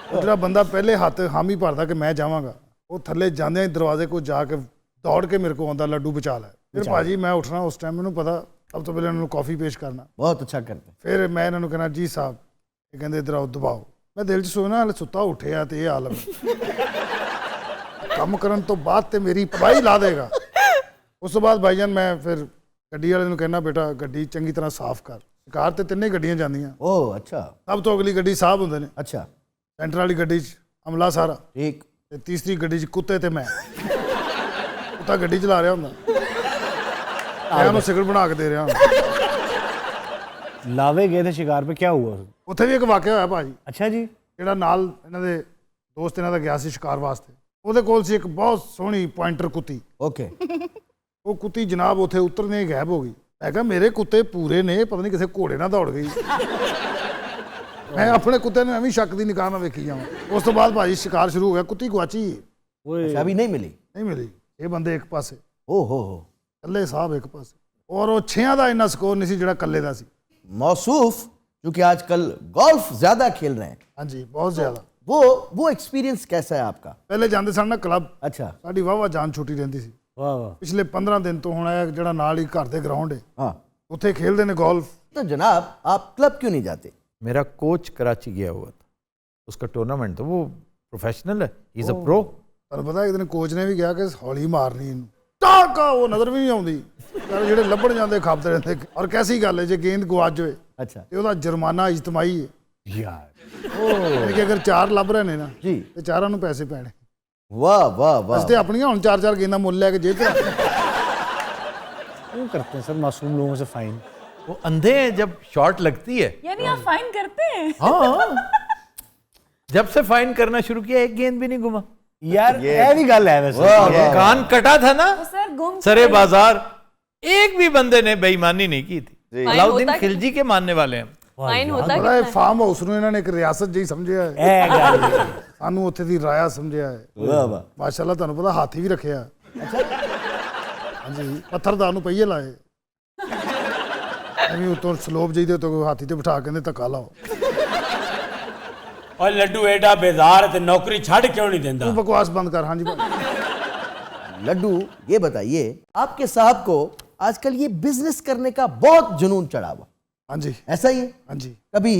Speaker 3: वो जिहड़ा बंदा पहले हाथ हामी भरदा कि मैं जावांगा, वो थल्ले जांदे ही दरवाजे को जाके दौड़ के मेरे को आंदा, लड्डू बचा लै। फिर भाजी मैं उठना, उस टाइम मैनूं पता सब तो पहले इन्होंने कॉफ़ी पेश करना।
Speaker 5: बहुत अच्छा करते हैं।
Speaker 3: फिर मैं इन्होंने कहना जी साहब, ये कहते इधर आओ दबाओ। मैं दिल च सोचना हले सुता उठिया तो ये हाल काम करन तो बाद ते मेरी तबाही ला देगा। उस तो बाद भाईजान मैं फिर गड्डी वाले कहना बेटा गड्डी चंगी तरह साफ कर। कार ते 3 गड्डियां जांदियां।
Speaker 5: ओह अच्छा,
Speaker 3: सब तो अगली गड्डी साहब होंदे ने।
Speaker 5: अच्छा,
Speaker 3: सेंटर वाली गड्डी च अमला सारा,
Speaker 5: ठीक।
Speaker 3: ते तीसरी गड्डी च कुत्ते ते मैं। कुत्ता गड्डी चला रहा होंदा, मैं उन्हें सिगरेट बना के दे रहा हूं।
Speaker 8: लावे गए थे शिकार पे, क्या हुआ?
Speaker 3: उत्थे भी एक वाकया होया भाजी।
Speaker 8: अच्छा जी,
Speaker 3: ਜਿਹੜਾ ਨਾਲ ਇਹਨਾਂ ਦੇ ਦੋਸਤ ਇਹਨਾਂ ਦਾ ਗਿਆ ਸੀ ਸ਼ਿਕਾਰ ਵਾਸਤੇ, ਉਹਦੇ ਕੋਲ ਸੀ ਇੱਕ ਬਹੁਤ ਸੋਹਣੀ ਪੁਆਇੰਟਰ ਕੁੱਤੀ।
Speaker 5: ओके,
Speaker 3: ਉਹ ਕੁੱਤੀ ਜਨਾਬ ਉੱਥੇ ਉਤਰਨੇ ਹੀ ਗਾਇਬ ਹੋ ਗਈ। ਮੈਂ ਕਿਹਾ ਮੇਰੇ ਕੁੱਤੇ ਪੂਰੇ ਨੇ, ਪਤਾ ਨਹੀਂ ਕਿਸੇ ਘੋੜੇ ਨਾਲ ਦੌੜ ਗਈ। ਮੈਂ ਆਪਣੇ ਕੁੱਤੇ ਨੂੰ ਐਵੇਂ ਸ਼ੱਕ ਦੀ ਨਿਗਾਹ ਨਾਲ ਵੇਖੀ ਜਾਵਾਂ। ਉਸ ਤੋਂ ਬਾਅਦ ਭਾਜੀ ਸ਼ਿਕਾਰ ਸ਼ੁਰੂ ਹੋ ਗਿਆ, ਕੁੱਤੀ ਗਵਾਚੀ
Speaker 5: अच्छा, अभी नहीं मिली?
Speaker 3: ਨਹੀਂ ਮਿਲੀ। ਇਹ ਬੰਦੇ ਇੱਕ ਪਾਸੇ,
Speaker 5: ओ हो,
Speaker 3: ਇਕੱਲੇ ਸਾਹਿਬ ਇੱਕ ਪਾਸੇ, ਔਰ ਉਹ 6 ਦਾ ਇੰਨਾ ਸਕੋਰ ਨਹੀਂ ਸੀ ਜਿਹੜਾ ਇਕੱਲੇ ਦਾ ਸੀ।
Speaker 5: मौसूफ क्योंकि आजकल गोल्फ ज्यादा खेल रहे हैं,
Speaker 3: ਹਾਂਜੀ ਬਹੁਤ ਜ਼ਿਆਦਾ।
Speaker 5: वो एक्सपीरियंस कैसा है आपका?
Speaker 3: ਪਹਿਲੇ ਜਾਂਦੇ ਸਨ ਨਾ ਕਲੱਬ,
Speaker 5: अच्छा,
Speaker 3: ਸਾਡੀ ਵਾਹਵਾ ਜਾਨ ਛੁੱਟੀ ਰਹਿੰਦੀ ਸੀ।
Speaker 8: वाह वाह।
Speaker 3: ਪਿਛਲੇ 15 ਦਿਨ ਤੋਂ ਹੁਣ ਇਹ ਜਿਹੜਾ ਨਾਲ ਹੀ ਘਰ ਦੇ ਗਰਾਊਂਡ ਹੈ
Speaker 5: हाँ,
Speaker 3: ਉੱਥੇ ਖੇਲਦੇ ਨੇ ਗੋल्फ।
Speaker 5: तो जनाब आप क्लब क्यों नहीं जाते?
Speaker 1: मेरा कोच कराची गया हुआ था, उसका टूर्नामेंट था, वो प्रोफेशनल है, ही इज अ प्रो।
Speaker 3: ਤੁਹਾਨੂੰ ਪਤਾ ਇੱਕ ਦਿਨ ਕੋਚ ਨੇ ਵੀ ਕਿਹਾ ਕਿ ਹੌਲੀ ਮਾਰਨੀ ਇਹਨੂੰ, ਟਾਕਾ ਉਹ ਨਜ਼ਰ ਵੀ ਨਹੀਂ ਆਉਂਦੀ ਯਾਰ, ਜਿਹੜੇ ਲੱਭਣ ਜਾਂਦੇ ਖਾਪਦੇ ਰਹਿੰਦੇ। ਔਰ ਕੈਸੀ ਗੱਲ ਹੈ ਜੇ ਗੇਂਦ ਗੁਆਚ ਜਾਵੇ
Speaker 5: अच्छा
Speaker 3: ਤੇ ਉਹਦਾ ਜੁਰਮਾਨਾ ਇਜਤਮਾਈ ਹੈ,
Speaker 8: यार
Speaker 3: ਯਾਨੀ ਕਿ ਅਗਰ 4 ਲੱਭ ਰਹੇ ਨੇ ਨਾ
Speaker 5: जी,
Speaker 3: ਤੇ ਚਾਰਾਂ ਨੂੰ ਪੈਸੇ ਪੈਣੇ।
Speaker 5: वाह वाह वाह।
Speaker 3: ਅਸੀਂ ਤੇ ਆਪਣੀਆਂ ਹੁਣ 4-4 ਗੇਂਦਾਂ ਮੁੱਲ ਲੈ ਕੇ ਜੇਬ 'ਚ ਰੱਖ ਲਈਆਂ।
Speaker 8: क्यों करते हैं सर मासूम लोगों से फाइन?
Speaker 1: वो अंधे हैं, जब शॉट लगती है।
Speaker 6: यानी आप फाइन करते हैं?
Speaker 1: हाँ, जब से फाइन करना शुरू किया एक गेंद भी नहीं घुमा।
Speaker 8: यार ये भी गल है वैसे।
Speaker 1: कान कटा था ना
Speaker 6: तो सर गुम
Speaker 1: सरे बाजार, एक भी बंदे ने बेईमानी नहीं की थी।
Speaker 6: फाइन
Speaker 1: अलाउद्दीन
Speaker 6: होता
Speaker 1: खिलजी के मानने वाले हैं।
Speaker 6: फाइन होता
Speaker 3: ਪਤਾ ਇਹ ਫਾਰਮ ਹਾਊਸ ਨੂੰ ਇਹਨਾਂ ਨੇ ਇੱਕ ਰਿਆਸਤ ਜਿਹੀ ਸਮਝਿਆ ਹੈ,
Speaker 8: ए गल
Speaker 3: ਸਾਨੂੰ ਉੱਥੇ ਦੀ ਰਾਇਆ ਸਮਝਿਆ ਹੈ।
Speaker 5: वाह वाह।
Speaker 3: ਮਾਸ਼ਾਅੱਲਾ ਤੁਹਾਨੂੰ ਪਤਾ ਹਾਥੀ ਵੀ ਰੱਖਿਆ। ਹਾਂਜੀ, ਪੱਥਰਦਾਰ ਨੂੰ ਪਹੀਏ ਲਾਏ, ਐਵੇਂ ਉਤੋਂ ਸਲੋਪ ਜਿਹੀ ਦੇ ਉੱਤੇ ਹਾਥੀ ਤੇ ਬਿਠਾ ਕੇ ਧੱਕਾ ਲਾਓ।
Speaker 9: और लड्डू एडा बेजार है ते नौकरी छड़ क्यों नहीं देंदा?
Speaker 3: ਤੂੰ ਬਕਵਾਸ ਬੰਦ ਕਰ। ਹਾਂਜੀ ਭਾਈ।
Speaker 5: लड्डू ये बताइए, आपके साहब को आजकल ये बिजनेस करने का बहुत जुनून चढ़ा हुआ,
Speaker 3: ਹਾਂਜੀ
Speaker 5: ऐसा ही है?
Speaker 3: ਹਾਂਜੀ
Speaker 5: कभी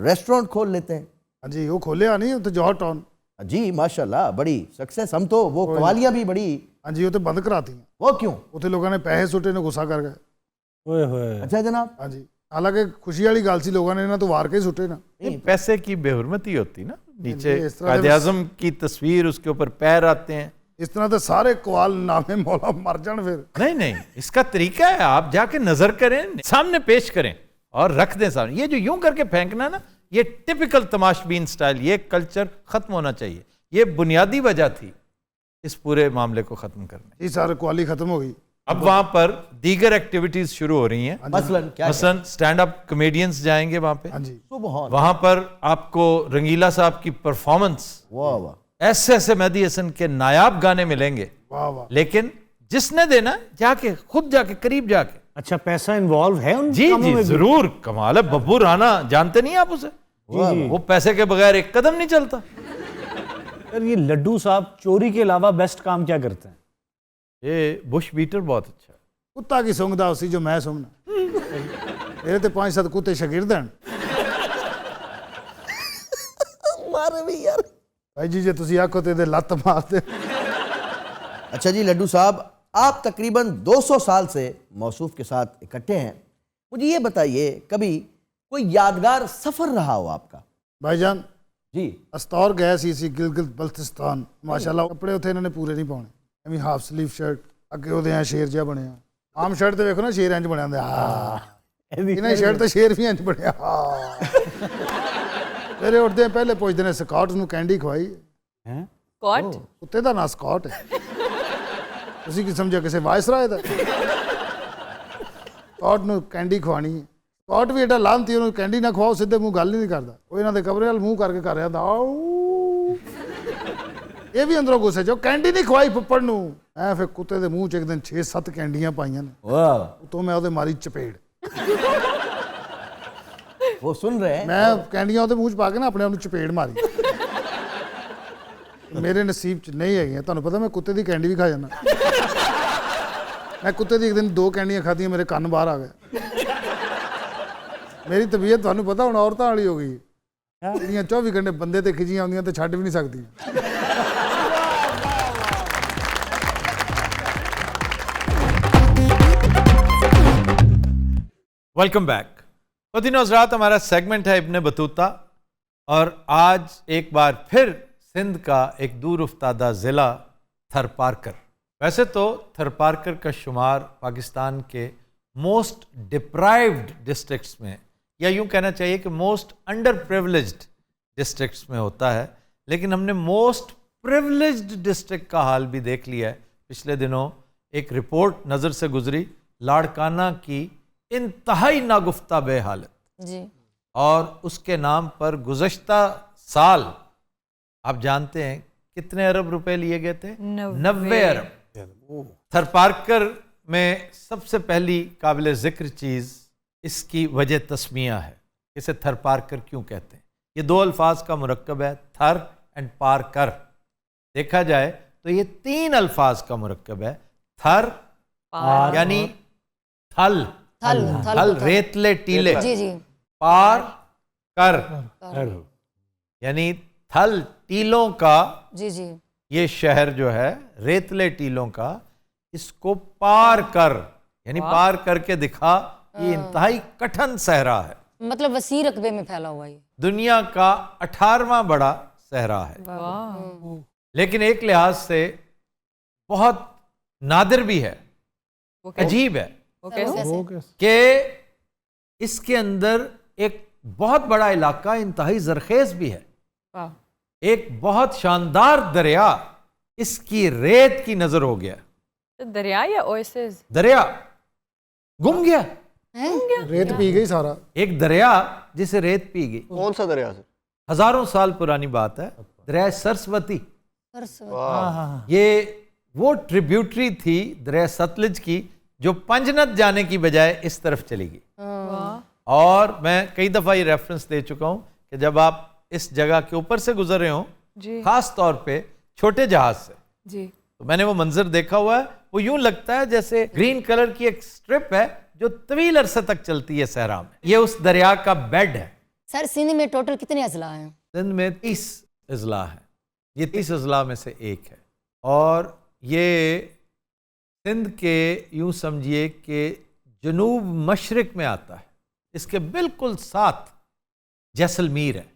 Speaker 5: रेस्टोरेंट खोल लेते हैं।
Speaker 3: ਹਾਂਜੀ, ਉਹ ਖੋਲਿਆ ਨਹੀਂ ਉੱਥੇ ਜੌਹਰ ਟਾਊਨ।
Speaker 5: जी माशाल्लाह, बड़ी सक्सेस। हम तो वो कवालियां भी बड़ी,
Speaker 3: ਹਾਂਜੀ, ਉਹ ਤੇ ਬੰਦ ਕਰਾਤੀ।
Speaker 5: वो क्यों?
Speaker 3: ਉੱਥੇ ਲੋਕਾਂ ਨੇ ਪੈਸੇ ਸੁੱਟੇ ਨੇ, ਗੁੱਸਾ ਕਰ ਗਏ।
Speaker 8: ओए होए।
Speaker 5: अच्छा जनाब,
Speaker 3: ਹਾਂਜੀ, ਹਾਲਾਂਕਿ ਖੁਸ਼ੀ ਵਾਲੀ ਗੱਲ ਸੀ, ਲੋਕਾਂ ਨੇ ਇਹਨਾਂ ਤੋਂ ਵਾਰ ਕੇ ਹੀ ਸੁੱਟੇ ਨਾ।
Speaker 1: ये पैसे की बेहुरमती होती ना, नीचे
Speaker 3: इस तरह
Speaker 1: कायदे
Speaker 3: से-
Speaker 1: आजम की तस्वीर, उसके ऊपर पैर आते हैं।
Speaker 3: ਇਸ ਤਰ੍ਹਾਂ ਤੇ ਸਾਰੇ ਕਵਾਲ नामे मौला मर जान फिर।
Speaker 1: नहीं नहीं, इसका तरीका है, आप जाके नजर करें, सामने पेश करें और रख दें सामने। ये जो यूं करके फेंकना ना, ये टिपिकल तमाशबीन स्टाइल, ये कल्चर खत्म होना चाहिए। ये बुनियादी वजह थी इस पूरे मामले को खत्म करने।
Speaker 3: ये सारे कवाली खत्म हो गई।
Speaker 1: अब वहां पर दीगर एक्टिविटीज शुरू हो रही हैं।
Speaker 5: मसलन क्या?
Speaker 1: मसलन स्टैंड अप कॉमेडियंस जाएंगे वहां पे,
Speaker 3: हाँ जी,
Speaker 5: सुबहान,
Speaker 1: वहां पर आपको रंगीला साहब की परफॉर्मेंस,
Speaker 5: वाह वाह।
Speaker 1: ऐसे ऐसे मेहदी हसन के नायाब गाने मिलेंगे।
Speaker 3: वाह वाह।
Speaker 1: लेकिन जिसने देना जाके, खुद जाके, करीब जाके।
Speaker 8: अच्छा पैसा इन्वॉल्व है उन
Speaker 1: जी
Speaker 8: कामों
Speaker 1: जी
Speaker 8: में भी?
Speaker 1: जरूर, कमाल है। बब्बू राणा जानते नहीं आप उसे?
Speaker 8: जी।
Speaker 1: वो पैसे के बगैर एक कदम नहीं चलता।
Speaker 8: यार ये लड्डू साहब चोरी के अलावा बेस्ट काम क्या करते हैं?
Speaker 1: ये बुश बीटर बहुत अच्छा है।
Speaker 3: कुत्ता की सूंघदा उसी जो मैं सूंघना। मेरे ते 5-7 कुत्ते शागिर्द हैं।
Speaker 5: मारे भी यार।
Speaker 3: भाई जी जे तुसी आखो ते लत मार दे।
Speaker 5: अच्छा जी लड्डू साहब, आप तकरीबन 200 साल से मौसूफ के साथ इकट्ठे हैं। मुझे ये बताइए, कभी कोई यादगार सफर रहा हो आपका?
Speaker 3: भाईजान
Speaker 5: जी,
Speaker 3: ਅਸਤੌਰ ਗਏ ਸੀ ਗਿਲਗਿਤ ਬਲਤਿਸਤਾਨ। ਮਾਸ਼ਾਅੱਲਾ ਕੱਪੜੇ ਉੱਥੇ ਇਹਨਾਂ ਨੇ ਪੂਰੇ ਨਹੀਂ ਪਾਉਣੇ, ਐਵੇਂ ਹਾਫ ਸਲੀਵ ਸ਼ਰਟ, ਅੱਗੇ ਉਹਦੇ ਆ ਸ਼ੇਰ ਜਿਹਾ ਬਣਿਆ। ਆਮ ਸ਼ਰਟ ਤੇ ਵੇਖੋ ਨਾ, ਸ਼ੇਰ ਇੰਜ ਬਣਿਆ ਹੁੰਦਾ। ਹਾਂ, ਇਹਨਾਂ ਦੀ ਸ਼ਰਟ ਤੇ ਸ਼ੇਰ ਵੀ ਇੰਜ ਬਣਿਆ। ਹਾਂ, ਸਵੇਰੇ ਉੱਠਦੇ ਪਹਿਲੇ ਪੁੱਛਦੇ ਨੇ ਸਕਾਟ ਨੂੰ ਕੈਂਡੀ ਖਵਾਈ।
Speaker 8: हैं?
Speaker 6: कॉट?
Speaker 3: ਕੁੱਤੇ ਦਾ ਨਾਂ ਸਕਾਟ ਹੈ। ਤੁਸੀਂ ਕੀ ਸਮਝਿਆ ਕਿਸੇ ਵਾਇਸਰਾਏ ਦਾ? ਸਕਾਟ ਨੂੰ ਕੈਂਡੀ ਖਵਾਣੀ ਹੈ। ਸਕਾਟ ਵੀ ਏਡਾ ਲਾਂਤੀ, ਉਹਨੂੰ ਕੈਂਡੀ ਨਾ ਖਵਾਓ, ਸਿੱਧੇ ਮੂੰਹ ਗੱਲ ਹੀ ਨਹੀਂ ਕਰਦਾ। ਉਹ ਇਹਨਾਂ ਦੇ ਕਮਰੇ ਵੱਲ ਮੂੰਹ ਕਰਕੇ ਕਰ ਰਿਹਾ ਹੁੰਦਾ। ਆਊ, ਇਹ ਵੀ ਅੰਦਰੋਂ ਗੁੱਸੇ 'ਚ, ਉਹ ਕੈਂਡੀ ਨਹੀਂ ਖਵਾਈ ਫੁੱਫੜ ਨੂੰ। ਐ ਫਿਰ ਕੁੱਤੇ ਦੇ ਮੂੰਹ 'ਚ ਇੱਕ ਦਿਨ 6-7 ਕੈਂਡੀਆਂ ਪਾਈਆਂ ਨੇ।
Speaker 5: वाह,
Speaker 3: ਉਤੋਂ ਮੈਂ ਉਹਦੇ ਮਾਰੀ ਚਪੇੜ।
Speaker 5: वो सुन रहे हैं?
Speaker 3: ਮੈਂ ਕੈਂਡੀਆਂ ਉਹਦੇ ਮੂੰਹ 'ਚ ਪਾ ਕੇ ਨਾ ਆਪਣੇ ਆਪ ਨੂੰ ਚਪੇੜ ਮਾਰੀ। ਮੇਰੇ ਨਸੀਬ 'ਚ ਨਹੀਂ ਹੈਗੀਆਂ। ਤੁਹਾਨੂੰ ਪਤਾ ਮੈਂ ਕੁੱਤੇ ਦੀ ਕੈਂਡੀ ਵੀ ਖਾ ਜਾਂਦਾ। ਮੈਂ ਕੁੱਤੇ ਦੀ ਇੱਕ ਦਿਨ 2 ਕੈਂਡੀਆਂ ਖਾਧੀਆਂ, ਮੇਰੇ ਕੰਨ ਬਾਹਰ ਆ ਗਏ। ਮੇਰੀ ਤਬੀਅਤ ਤੁਹਾਨੂੰ ਪਤਾ ਹੁਣ ਔਰਤਾਂ ਵਾਲੀ ਹੋ ਗਈ, ਜਿਹੜੀਆਂ 24 ਘੰਟੇ ਬੰਦੇ ਤੇ ਖਿਜੀਆਂ ਆਉਂਦੀਆਂ ਤੇ ਛੱਡ ਵੀ ਨਹੀਂ ਸਕਦੀਆਂ।
Speaker 1: Welcome back. खुद हजरात, हमारा सेगमेंट है इब्ने बतूता और आज एक बार फिर सिंध का एक दूर उफ्तादा ज़िला थरपारकर। वैसे तो थरपारकर का शुमार पाकिस्तान के मोस्ट डिप्राइव्ड डिस्ट्रिक्ट्स में, या यूं कहना चाहिए कि मोस्ट अंडर प्रिविलेज्ड डिस्ट्रिक्ट्स में होता है, लेकिन हमने मोस्ट प्रिविलेज्ड डिस्ट्रिक्ट का हाल भी देख लिया है। पिछले दिनों एक रिपोर्ट नज़र से गुजरी लाड़काना की इंतहाई नागुफ्ता बेहालत
Speaker 6: जी,
Speaker 1: और उसके नाम पर गुज़श्ता साल आप जानते हैं कितने अरब रुपए लिए गए थे? 90 अरब। थरपारकर में सबसे पहली काबिल ज़िक्र चीज़ इसकी वजह तस्मिया है। इसे थरपारकर क्यों कहते हैं? ये 2 अल्फाज का मुरक्कब है, थर एंड पार कर। देखा जाए तो ये 3 अल्फाज का मुरक्कब है। थर यानी थल,
Speaker 7: थल
Speaker 1: थल रेतले टीले,
Speaker 7: जी जी
Speaker 1: पार कर यानी थल टीलों का,
Speaker 7: जी जी
Speaker 1: ये शहर जो है रेतले टीलों का, इसको पार कर यानी पार करके दिखा। ये इंतहाई कठिन सहरा है,
Speaker 7: मतलब वसी रकबे में फैला हुआ ये।
Speaker 1: दुनिया का 18वां बड़ा सहरा है, लेकिन एक लिहाज से बहुत नादिर भी है, अजीब है कि इसके अंदर एक बहुत बड़ा इलाका इंतहाई जरखेज भी है। एक बहुत शानदार दरिया इसकी रेत की नजर हो गया।
Speaker 6: दरिया या ओएसिस?
Speaker 1: दरिया गुम गया,
Speaker 3: रेत पी गई सारा।
Speaker 1: एक दरिया जिसे रेत पी गई।
Speaker 5: कौन सा दरिया से?
Speaker 1: हजारों साल पुरानी बात है, दरिया सरस्वती। ये वो ट्रिब्यूटरी थी दरिया सतलज की जो पंजनत जाने की बजाय इस तरफ चली गई। और मैं कई दफा ये रेफरेंस दे चुका हूं कि जब आप इस जगह के ऊपर से गुजर रहे हो, खास तौर पे छोटे जहाज से,
Speaker 6: जी,
Speaker 1: तो मैंने वो मंजर देखा हुआ है। वो यूं लगता है जैसे ग्रीन कलर की एक स्ट्रिप है जो तवील अरसे तक चलती है सहरा में। ये उस दरिया का बेड है।
Speaker 7: सर सिंध में टोटल कितने अजला हैं?
Speaker 1: सिंध में 30 अजला है, ये 30 अजला में से एक है। और ये सिंध के यूं समझिए कि जनूब मशरिक में आता है। इसके बिल्कुल साथ जैसलमेर है,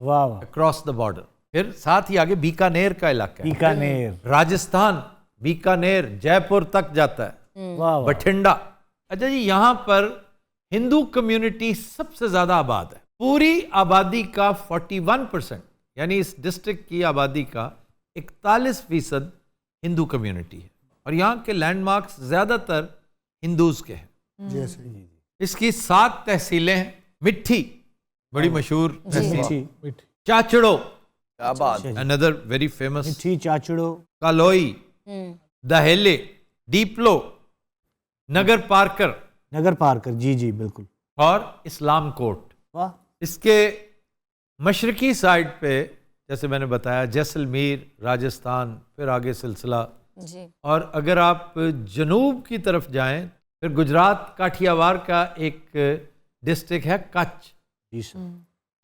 Speaker 8: वाह वाह,
Speaker 1: अक्रॉस द बॉर्डर। फिर साथ ही आगे बीकानेर का इलाका है,
Speaker 8: बीकानेर,
Speaker 1: राजस्थान, बीकानेर जयपुर तक जाता है,
Speaker 8: वाह वाह,
Speaker 1: बठिंडा। अच्छा जी, यहाँ पर हिंदू कम्युनिटी सबसे ज्यादा आबाद है। पूरी आबादी का 41% यानी इस डिस्ट्रिक्ट की आबादी का 41% हिंदू कम्युनिटी है। और यहाँ के लैंडमार्क्स ज्यादातर हिंदूज के हैं। इसकी 7 तहसीलें हैं। मिट्टी बड़ी मशहूर तहसील, चाचड़ो
Speaker 4: क्या बात है,
Speaker 1: अनदर वेरी फेमस,
Speaker 8: मिठी चाचड़ो,
Speaker 1: कालोई, दहेले, डीपलो, नगर पार्कर,
Speaker 8: नगर पार्कर, जी जी बिल्कुल,
Speaker 1: और इस्लाम कोट।
Speaker 8: वाह,
Speaker 1: इसके मशरकी साइड पे जैसे मैंने बताया जैसलमेर, राजस्थान, फिर आगे सिलसिला।
Speaker 7: जी।
Speaker 1: और अगर आप जनूब की तरफ जाएं, फिर गुजरात काठियावाड़ का एक डिस्ट्रिक्ट है कच्छ,
Speaker 8: जी सर,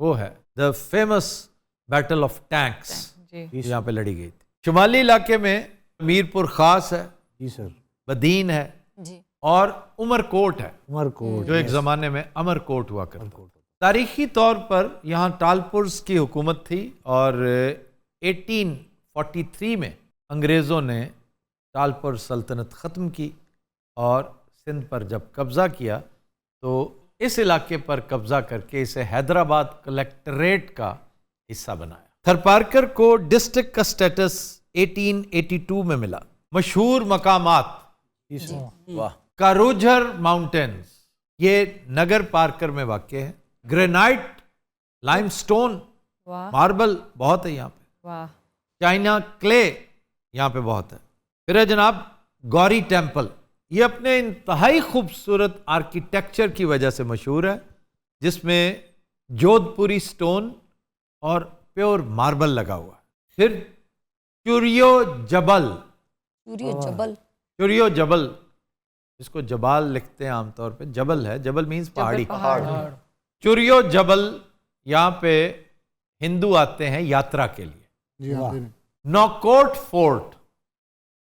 Speaker 1: वो है the famous battle of tanks,
Speaker 6: जी,
Speaker 1: यहाँ पे लड़ी गई थी। शुमाली इलाके में मीरपुर खास है,
Speaker 8: जी सर,
Speaker 1: बदीन है,
Speaker 7: जी।
Speaker 1: और उमरकोट है,
Speaker 8: उमरकोट,
Speaker 1: जो एक जमाने में अमरकोट हुआ करता था। तारीखी तौर पर यहाँ टालपुर्स की हुकूमत थी और 1843 में अंग्रेज़ों ने टालपुर सल्तनत ख़त्म की और सिंध पर जब कब्ज़ा किया तो इस इलाके पर कब्ज़ा करके इसे हैदराबाद कलेक्टरेट का हिस्सा बनाया। थरपारकर को डिस्ट्रिक्ट का स्टेटस 1882 में मिला। मशहूर मकामात,
Speaker 8: जी सर,
Speaker 4: वाह,
Speaker 1: कारोझर माउंटेन्स, ये नगर पार्कर में वाक़ है। ग्रेनाइट, लाइमस्टोन, मार्बल बहुत है यहाँ पे।
Speaker 6: वाह,
Speaker 1: चाइना क्ले यहाँ पे बहुत है। फिर है जनाब गौरी टेम्पल, ये अपने इंतहाई खूबसूरत आर्किटेक्चर की वजह से मशहूर है, जिसमें जोधपुरी स्टोन और प्योर मार्बल लगा हुआ है। फिर चुरियो जबल, चुरियो जबल, इसको जबाल लिखते हैं आमतौर पे, जबल है, जबल मीन्स पहाड़ी। चुरियो जबल, यहाँ पे हिंदू आते हैं यात्रा के लिए। नौकोट फोर्ट,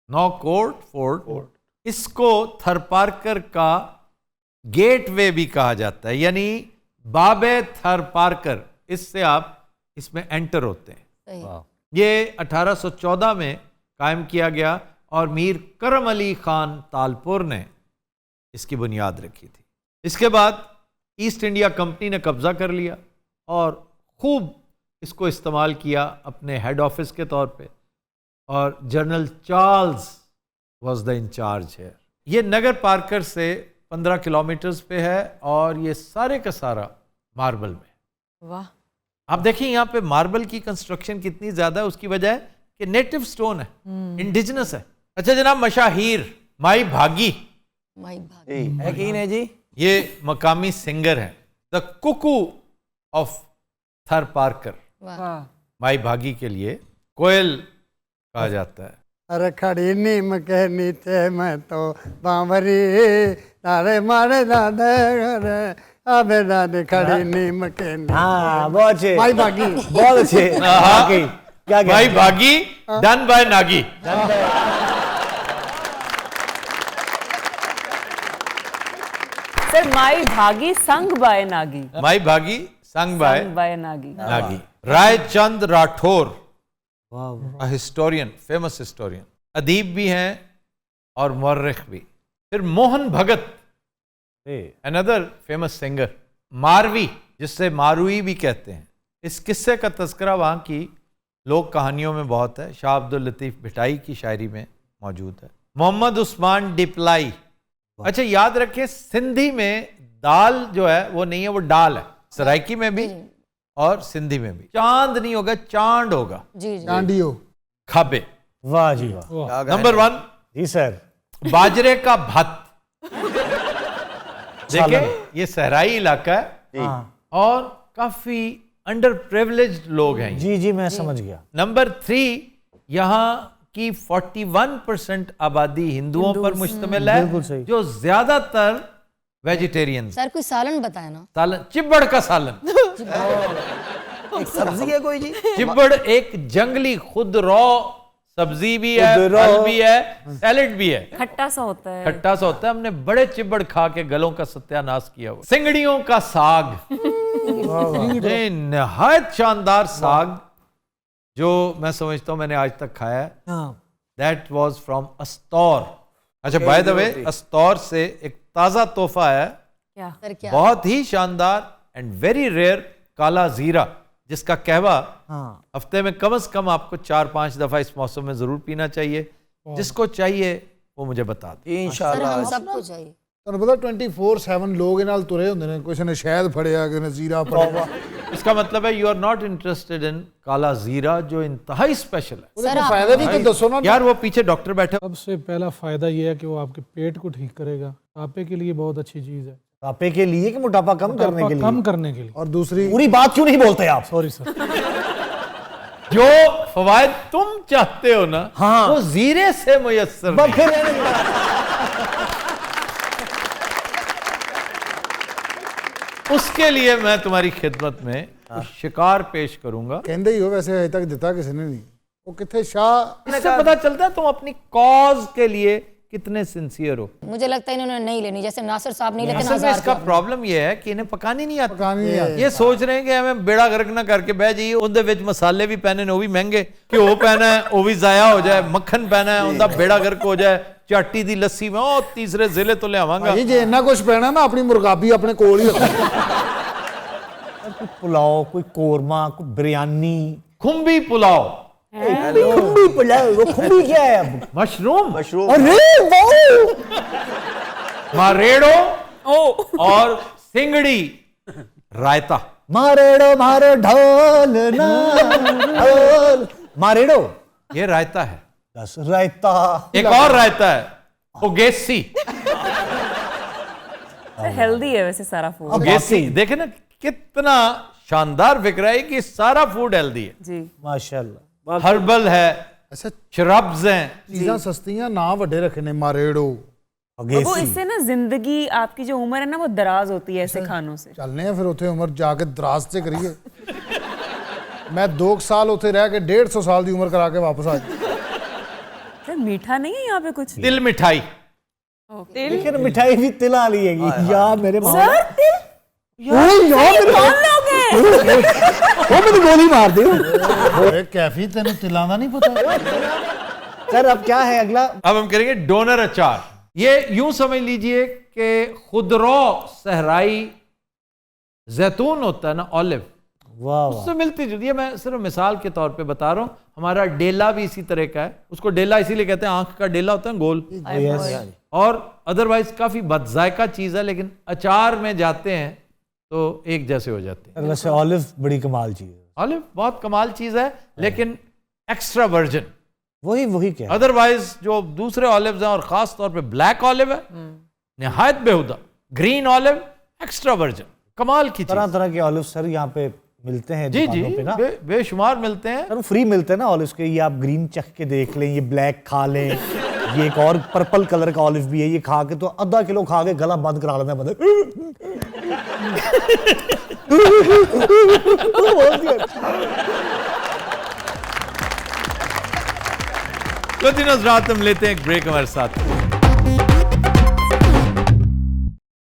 Speaker 1: नौकोट फोर्ट, इसको थरपारकर का गेटवे भी कहा जाता है, यानी बाबे थरपारकर, इससे आप इसमें एंटर होते हैं। ये 1814 में कायम किया गया और मीर करम अली खान तालपुर ने इसकी बुनियाद रखी थी। इसके बाद ईस्ट इंडिया कंपनी ने कब्जा कर लिया और खूब इसको इस्तेमाल किया अपने हेड ऑफिस के तौर पे, और general Charles was the incharge है। ये नगर पार्कर से 15 किलोमीटर्स पे है और ये सारे का सारा मार्बल में।
Speaker 6: वाह,
Speaker 1: आप देखिए यहाँ पे मार्बल की कंस्ट्रक्शन कितनी ज्यादा है, उसकी वजह है कि नेटिव स्टोन है, इंडिजिनस है। अच्छा जनाब, मशाहीर माई भागी,
Speaker 4: यकीन है जी,
Speaker 1: ये मकामी सिंगर हैं, द कुकू ऑफ थरपारकर। माई भागी के लिए कोयल कहा जाता है।
Speaker 10: अरे खड़ी नीम के नीचे मैं तो बावरी तारे मारे दादे घरे अबे दादे खड़ी नीम के नीचे।
Speaker 8: हाँ बहुत अच्छे,
Speaker 10: माई भागी।
Speaker 8: बहुत अच्छे। वाकई। क्या
Speaker 1: Mai Bhagi done by Nagi.
Speaker 6: Sir Mai Bhagi sung by Nagi.
Speaker 1: Mai Bhagi sung by
Speaker 6: Nagi.
Speaker 1: Nagi. Raichand Rathore, historian, famous historian, अदीब भी हैं और मौर्रिख भी। फिर Mohan Bhagat, another famous singer. Marvi, जिससे मारुई भी कहते हैं। इस किस्से का तस्करा वहाँ की लोक कहानियों में बहुत है। शाह अब्दुल लतीफ़ भिटाई की शायरी में मौजूद है। मोहम्मद उस्मान डिप्लाई। अच्छा याद रखें, सिंधी में दाल जो है वो नहीं है, वो डाल है। सराइकी में भी और सिंधी में भी। चांद नहीं होगा, चांद होगा।
Speaker 7: जी जी।
Speaker 10: डांडियो।
Speaker 1: खाबे।
Speaker 8: वाह जी वाह।
Speaker 1: नंबर 1
Speaker 8: जी सर।
Speaker 1: बाजरे का भत्त। देखिए ये सहराई इलाका है और काफी अंडर प्रिविलेज्ड लोग हैं।
Speaker 8: जी जी मैं समझ गया।
Speaker 1: नंबर 3, यहाँ की 41% आबादी हिंदुओं पर मुश्तमिल है,
Speaker 8: बिल्कुल सही।
Speaker 1: जो ज्यादातर वेजिटेरियन।
Speaker 7: सर कोई सालन बताए ना।
Speaker 1: सालन, चिब्बड़ का सालन।
Speaker 4: एक सब्जी है कोई जी?
Speaker 1: चिब्बड़ एक जंगली खुद रॉ सब्जी भी है, फल भी है, सैलेड भी है।
Speaker 6: खट्टा सा होता है।
Speaker 1: खट्टा सा होता है। हमने बड़े चिब्बड़ खा के गलों का सत्यानाश किया हुआ। सिंगड़ियों का साग। निहायत शानदार साग जो मैं समझता हूं मैंने आज तक खाया है। That was from Astore. अच्छा बाय द वे, अस्तौर से एक ताजा तोहफा है,
Speaker 6: क्या?
Speaker 7: सर क्या?
Speaker 1: बहुत ही शानदार एंड वेरी रेयर काला जीरा, जिसका कहवा हफ्ते में कम से कम आपको 4-5 दफा इस मौसम में जरूर पीना चाहिए। जिसको चाहिए वो मुझे बता दे।
Speaker 7: सर
Speaker 4: इंशाल्लाह।
Speaker 7: हम सबको चाहिए।
Speaker 10: ਤੁਹਾਨੂੰ ਪਤਾ 24/7 ਲੋਕ ਇਹਨਾਂ ਨਾਲ ਤੁਰੇ ਹੁੰਦੇ ਨੇ। ਕਿਸੇ ਨੇ ਸ਼ਹਿਦ ਫੜਿਆ, ਕਿਸੇ ਨੇ ਜ਼ੀਰਾ ਫੜਿਆ।
Speaker 1: इसका मतलब है you are not interested in काला जीरा, जो इंतहाई स्पेशल है।
Speaker 10: ਉਹਦੇ ਕੋਈ ਫਾਇਦਾ ਵੀ ਤਾਂ ਦੱਸो ना।
Speaker 1: यार वो पीछे डॉक्टर बैठे।
Speaker 11: सबसे पहला फायदा ये है कि वो आपके पेट को ठीक करेगा। मोटापे के लिए बहुत अच्छी चीज है।
Speaker 8: मोटापे के लिए कि मोटापा कम करने के लिए?
Speaker 11: कम करने के लिए।
Speaker 10: और दूसरी
Speaker 8: पूरी बात क्यों नहीं बोलते आप?
Speaker 11: Sorry sir.
Speaker 1: जो फवायद तुम चाहते हो ना, वो जीरे से मुयस्सर नहीं। उसके लिए मैं तुम्हारी खिदमत में कुछ शिकार पेश करूंगा।
Speaker 10: ਕਹਿੰਦੇ ਹੀ ਹੋ, वैसे अजे तक ਦਿੱਤਾ ਕਿਸੇ ने नहीं। वो कितने शाह।
Speaker 1: इससे पता चलता है तुम अपनी कॉज के लिए कितने सिंसियर हो।
Speaker 7: मुझे लगता है इन्होंने नहीं लेनी, जैसे नासिर साहब नहीं लेते
Speaker 1: असल में
Speaker 7: नाज़ार
Speaker 1: इसका
Speaker 7: साहब।
Speaker 1: प्रॉब्लम यह है कि इन्हें पकानी नहीं आती।
Speaker 10: पकानी नहीं आती।
Speaker 1: ये सोच रहे हैं कि हमें बेड़ा गर्क ना करके बह जाइए। उनके विच मसाले भी पैने ने, वो भी महंगे, घ्यो पैना है वो भी जाया हो जाए, मक्खन पैना है उनका बेड़ा गर्क हो जाए, चाटी दी लस्सी में ओ तीसरे जिले तो लियावांगा।
Speaker 10: भाई जे इन्ना कुछ पैना ना, अपनी मुर्गाबी अपने कोल ही रखो।
Speaker 8: कोई पुलाव, कोई कोरमा, कोई बिरयानी।
Speaker 1: खुम्बी पुलाव।
Speaker 8: खुम्बी पुलाव, वो खुम्बी क्या है अब?
Speaker 1: मशरूम।
Speaker 8: अरे वाह!
Speaker 1: मारेड़ो और सिंगड़ी रायता।
Speaker 8: मारेड़ो मारे ढोल ना ढोल। मारेड़ो
Speaker 1: ये रायता है।
Speaker 8: बस रायता।
Speaker 1: एक और रायता है ओगेसी।
Speaker 6: हेल्दी है वैसे सारा फूड।
Speaker 1: ओगेसी देखे ना कितना शानदार बिक रहा है कि सारा फूड हेल्दी है
Speaker 6: जी
Speaker 8: माशाल्लाह।
Speaker 1: हर्बल है,
Speaker 10: अच्छा
Speaker 1: श्रब्स हैं।
Speaker 10: चीज़ां सस्तियां ना वड्डे रखे ने। मारेड़ो
Speaker 6: वो इससे ना जिंदगी आपकी जो उम्र है ना वो दराज होती है ऐसे खानों से।
Speaker 10: चलने हैं फिर उथे उम्र जाके दराज से करिए। मैं 2 साल उथे रह के 150 साल की उम्र करा के वापस आ गया।
Speaker 6: सर मीठा नहीं है यहाँ पे कुछ?
Speaker 1: तिल मिठाई।
Speaker 8: लेकिन मिठाई भी तिल आ रही है यार मेरे
Speaker 6: सर तिल
Speaker 8: कौन
Speaker 6: लोग हैं?
Speaker 8: वो मैंने गोली मार दी।
Speaker 10: अरे कैफी तेन तिलां दा नहीं पता।
Speaker 8: सर अब क्या है अगला?
Speaker 1: अब हम करेंगे डोनर अचार। ये यूं समझ लीजिए कि खुदरो सहराई जैतून होता है ना, ऑलिव,
Speaker 8: वाह
Speaker 1: उससे मिलती जुलती है। मैं सिर्फ मिसाल के तौर पे बता रहा हूँ। हमारा डेला भी इसी तरह का है। उसको डेला इसीलिए कहते हैं, आंख का डेला होता है गोल। और अदरवाइज काफी बदजायका चीज है, लेकिन अचार में जाते हैं तो एक जैसे हो जाते हैं।
Speaker 8: वैसे ऑलिव बड़ी कमाल चीज है।
Speaker 1: ऑलिव बहुत कमाल चीज है, लेकिन एक्स्ट्रा वर्जिन।
Speaker 8: वही क्या?
Speaker 1: अदरवाइज जो दूसरे ऑलिव्स हैं और खास तौर पे ब्लैक ऑलिव है, निहायत बेहुदा। ग्रीन ऑलिव एक्स्ट्रा वर्जिन, कमाल की
Speaker 8: तरह
Speaker 1: चीज।
Speaker 8: तरह के ऑलिव सर यहाँ पे मिलते हैं
Speaker 1: जी जी
Speaker 8: दुकानों पे ना।
Speaker 1: बेशुमार मिलते हैं।
Speaker 8: सर वो फ्री मिलते हैं ना ऑलिव्स के, ये आप ग्रीन चख के देख लें, ये ब्लैक खा लें, ये एक और पर्पल कलर का ऑलिव भी है, ये खा के तो आधा किलो खा के गला बंद करा लेना बंद।
Speaker 1: तो दिनों रात हम लेते हैं एक ब्रेक हमारे साथ।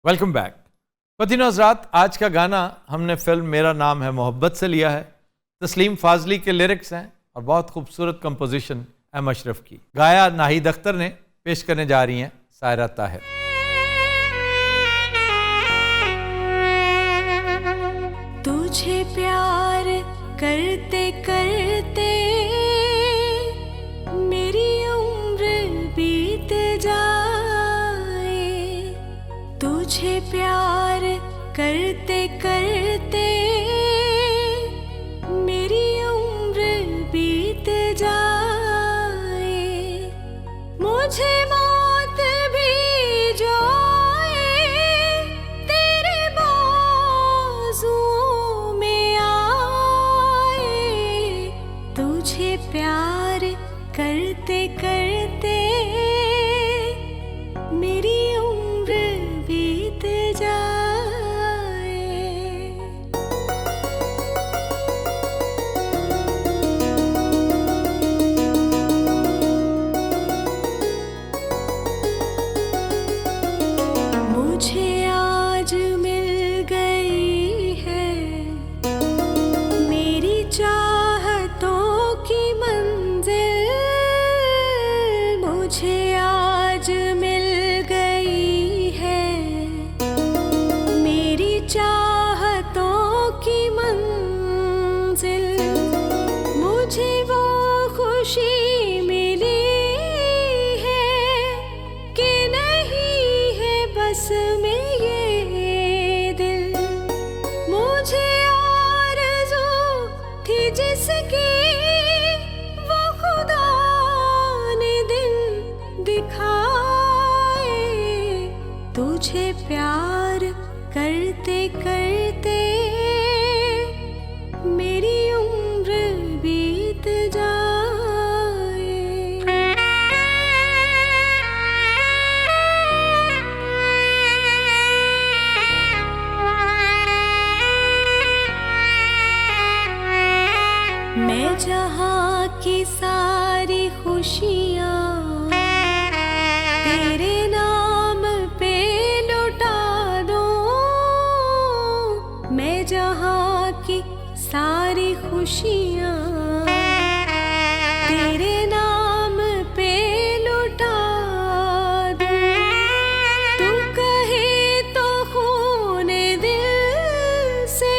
Speaker 1: Welcome back. पतिनो हज़रात, आज का गाना हमने फिल्म मेरा नाम है मोहब्बत से लिया है। तस्लीम फाजली के लिरिक्स हैं और बहुत खूबसूरत कंपोजिशन एम अशरफ की। गाया नाहिद अख्तर ने, पेश करने जा रही हैं सायरा ताहिर।
Speaker 12: तुझे प्यार करते करते मेरी उम्र बीत जाए, तुझे प्यार करते करते मेरी उम्र बीत जाए, मुझे मौत भी जो आए तेरे बाजुओं में आए, तुझे प्यार करते करते मेरी उम्र बीत जाए। मुझे आज मिल गई है मेरी चाहतों की मंजिल, मुझे आज मिल गई है मेरी चाहतों की मंजिल, मुझे वो खुशी मिली है कि नहीं है बस में ये दिल, मुझे आरज़ू थी जिसकी वो खुदा ने दिन दिखाए, तुझे प्यार करते करते मेरी उम्र बीत जाए। मैं जहाँ की सारी खुशियाँ तेरे नाम पे लुटा दूँ, मैं जहाँ की सारी खुशियाँ तेरे नाम पे लुटा दूँ, तू कहे तो खूने दिल से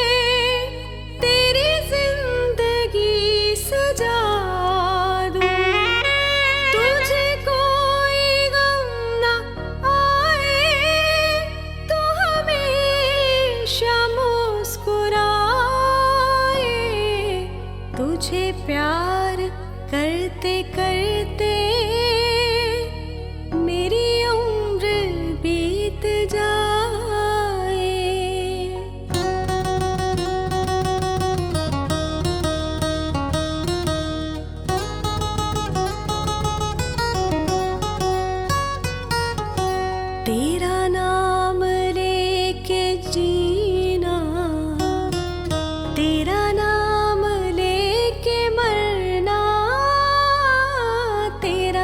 Speaker 12: तेरी जिंदगी सजा दूँ, तुझे कोई गम ना आए तो हमेशा मुस्कुराए, तुझे प्यार करते करते मेरी उम्र बीत जाए। तेरा नाम लेके जीना, तेरा नाम लेके मरना, तेरा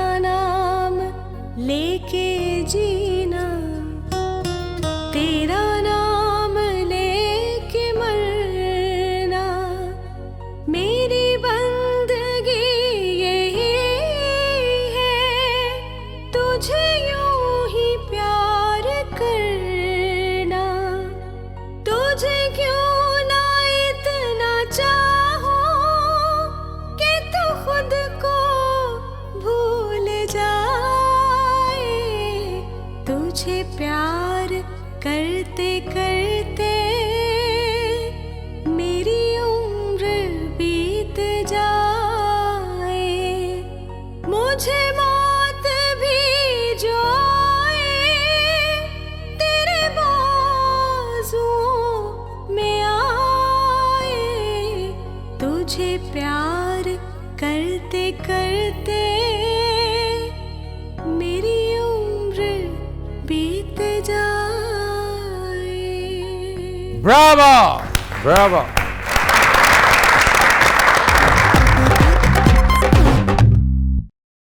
Speaker 12: करते मेरी उम्र बीत जाए।
Speaker 1: Bravo Bravo.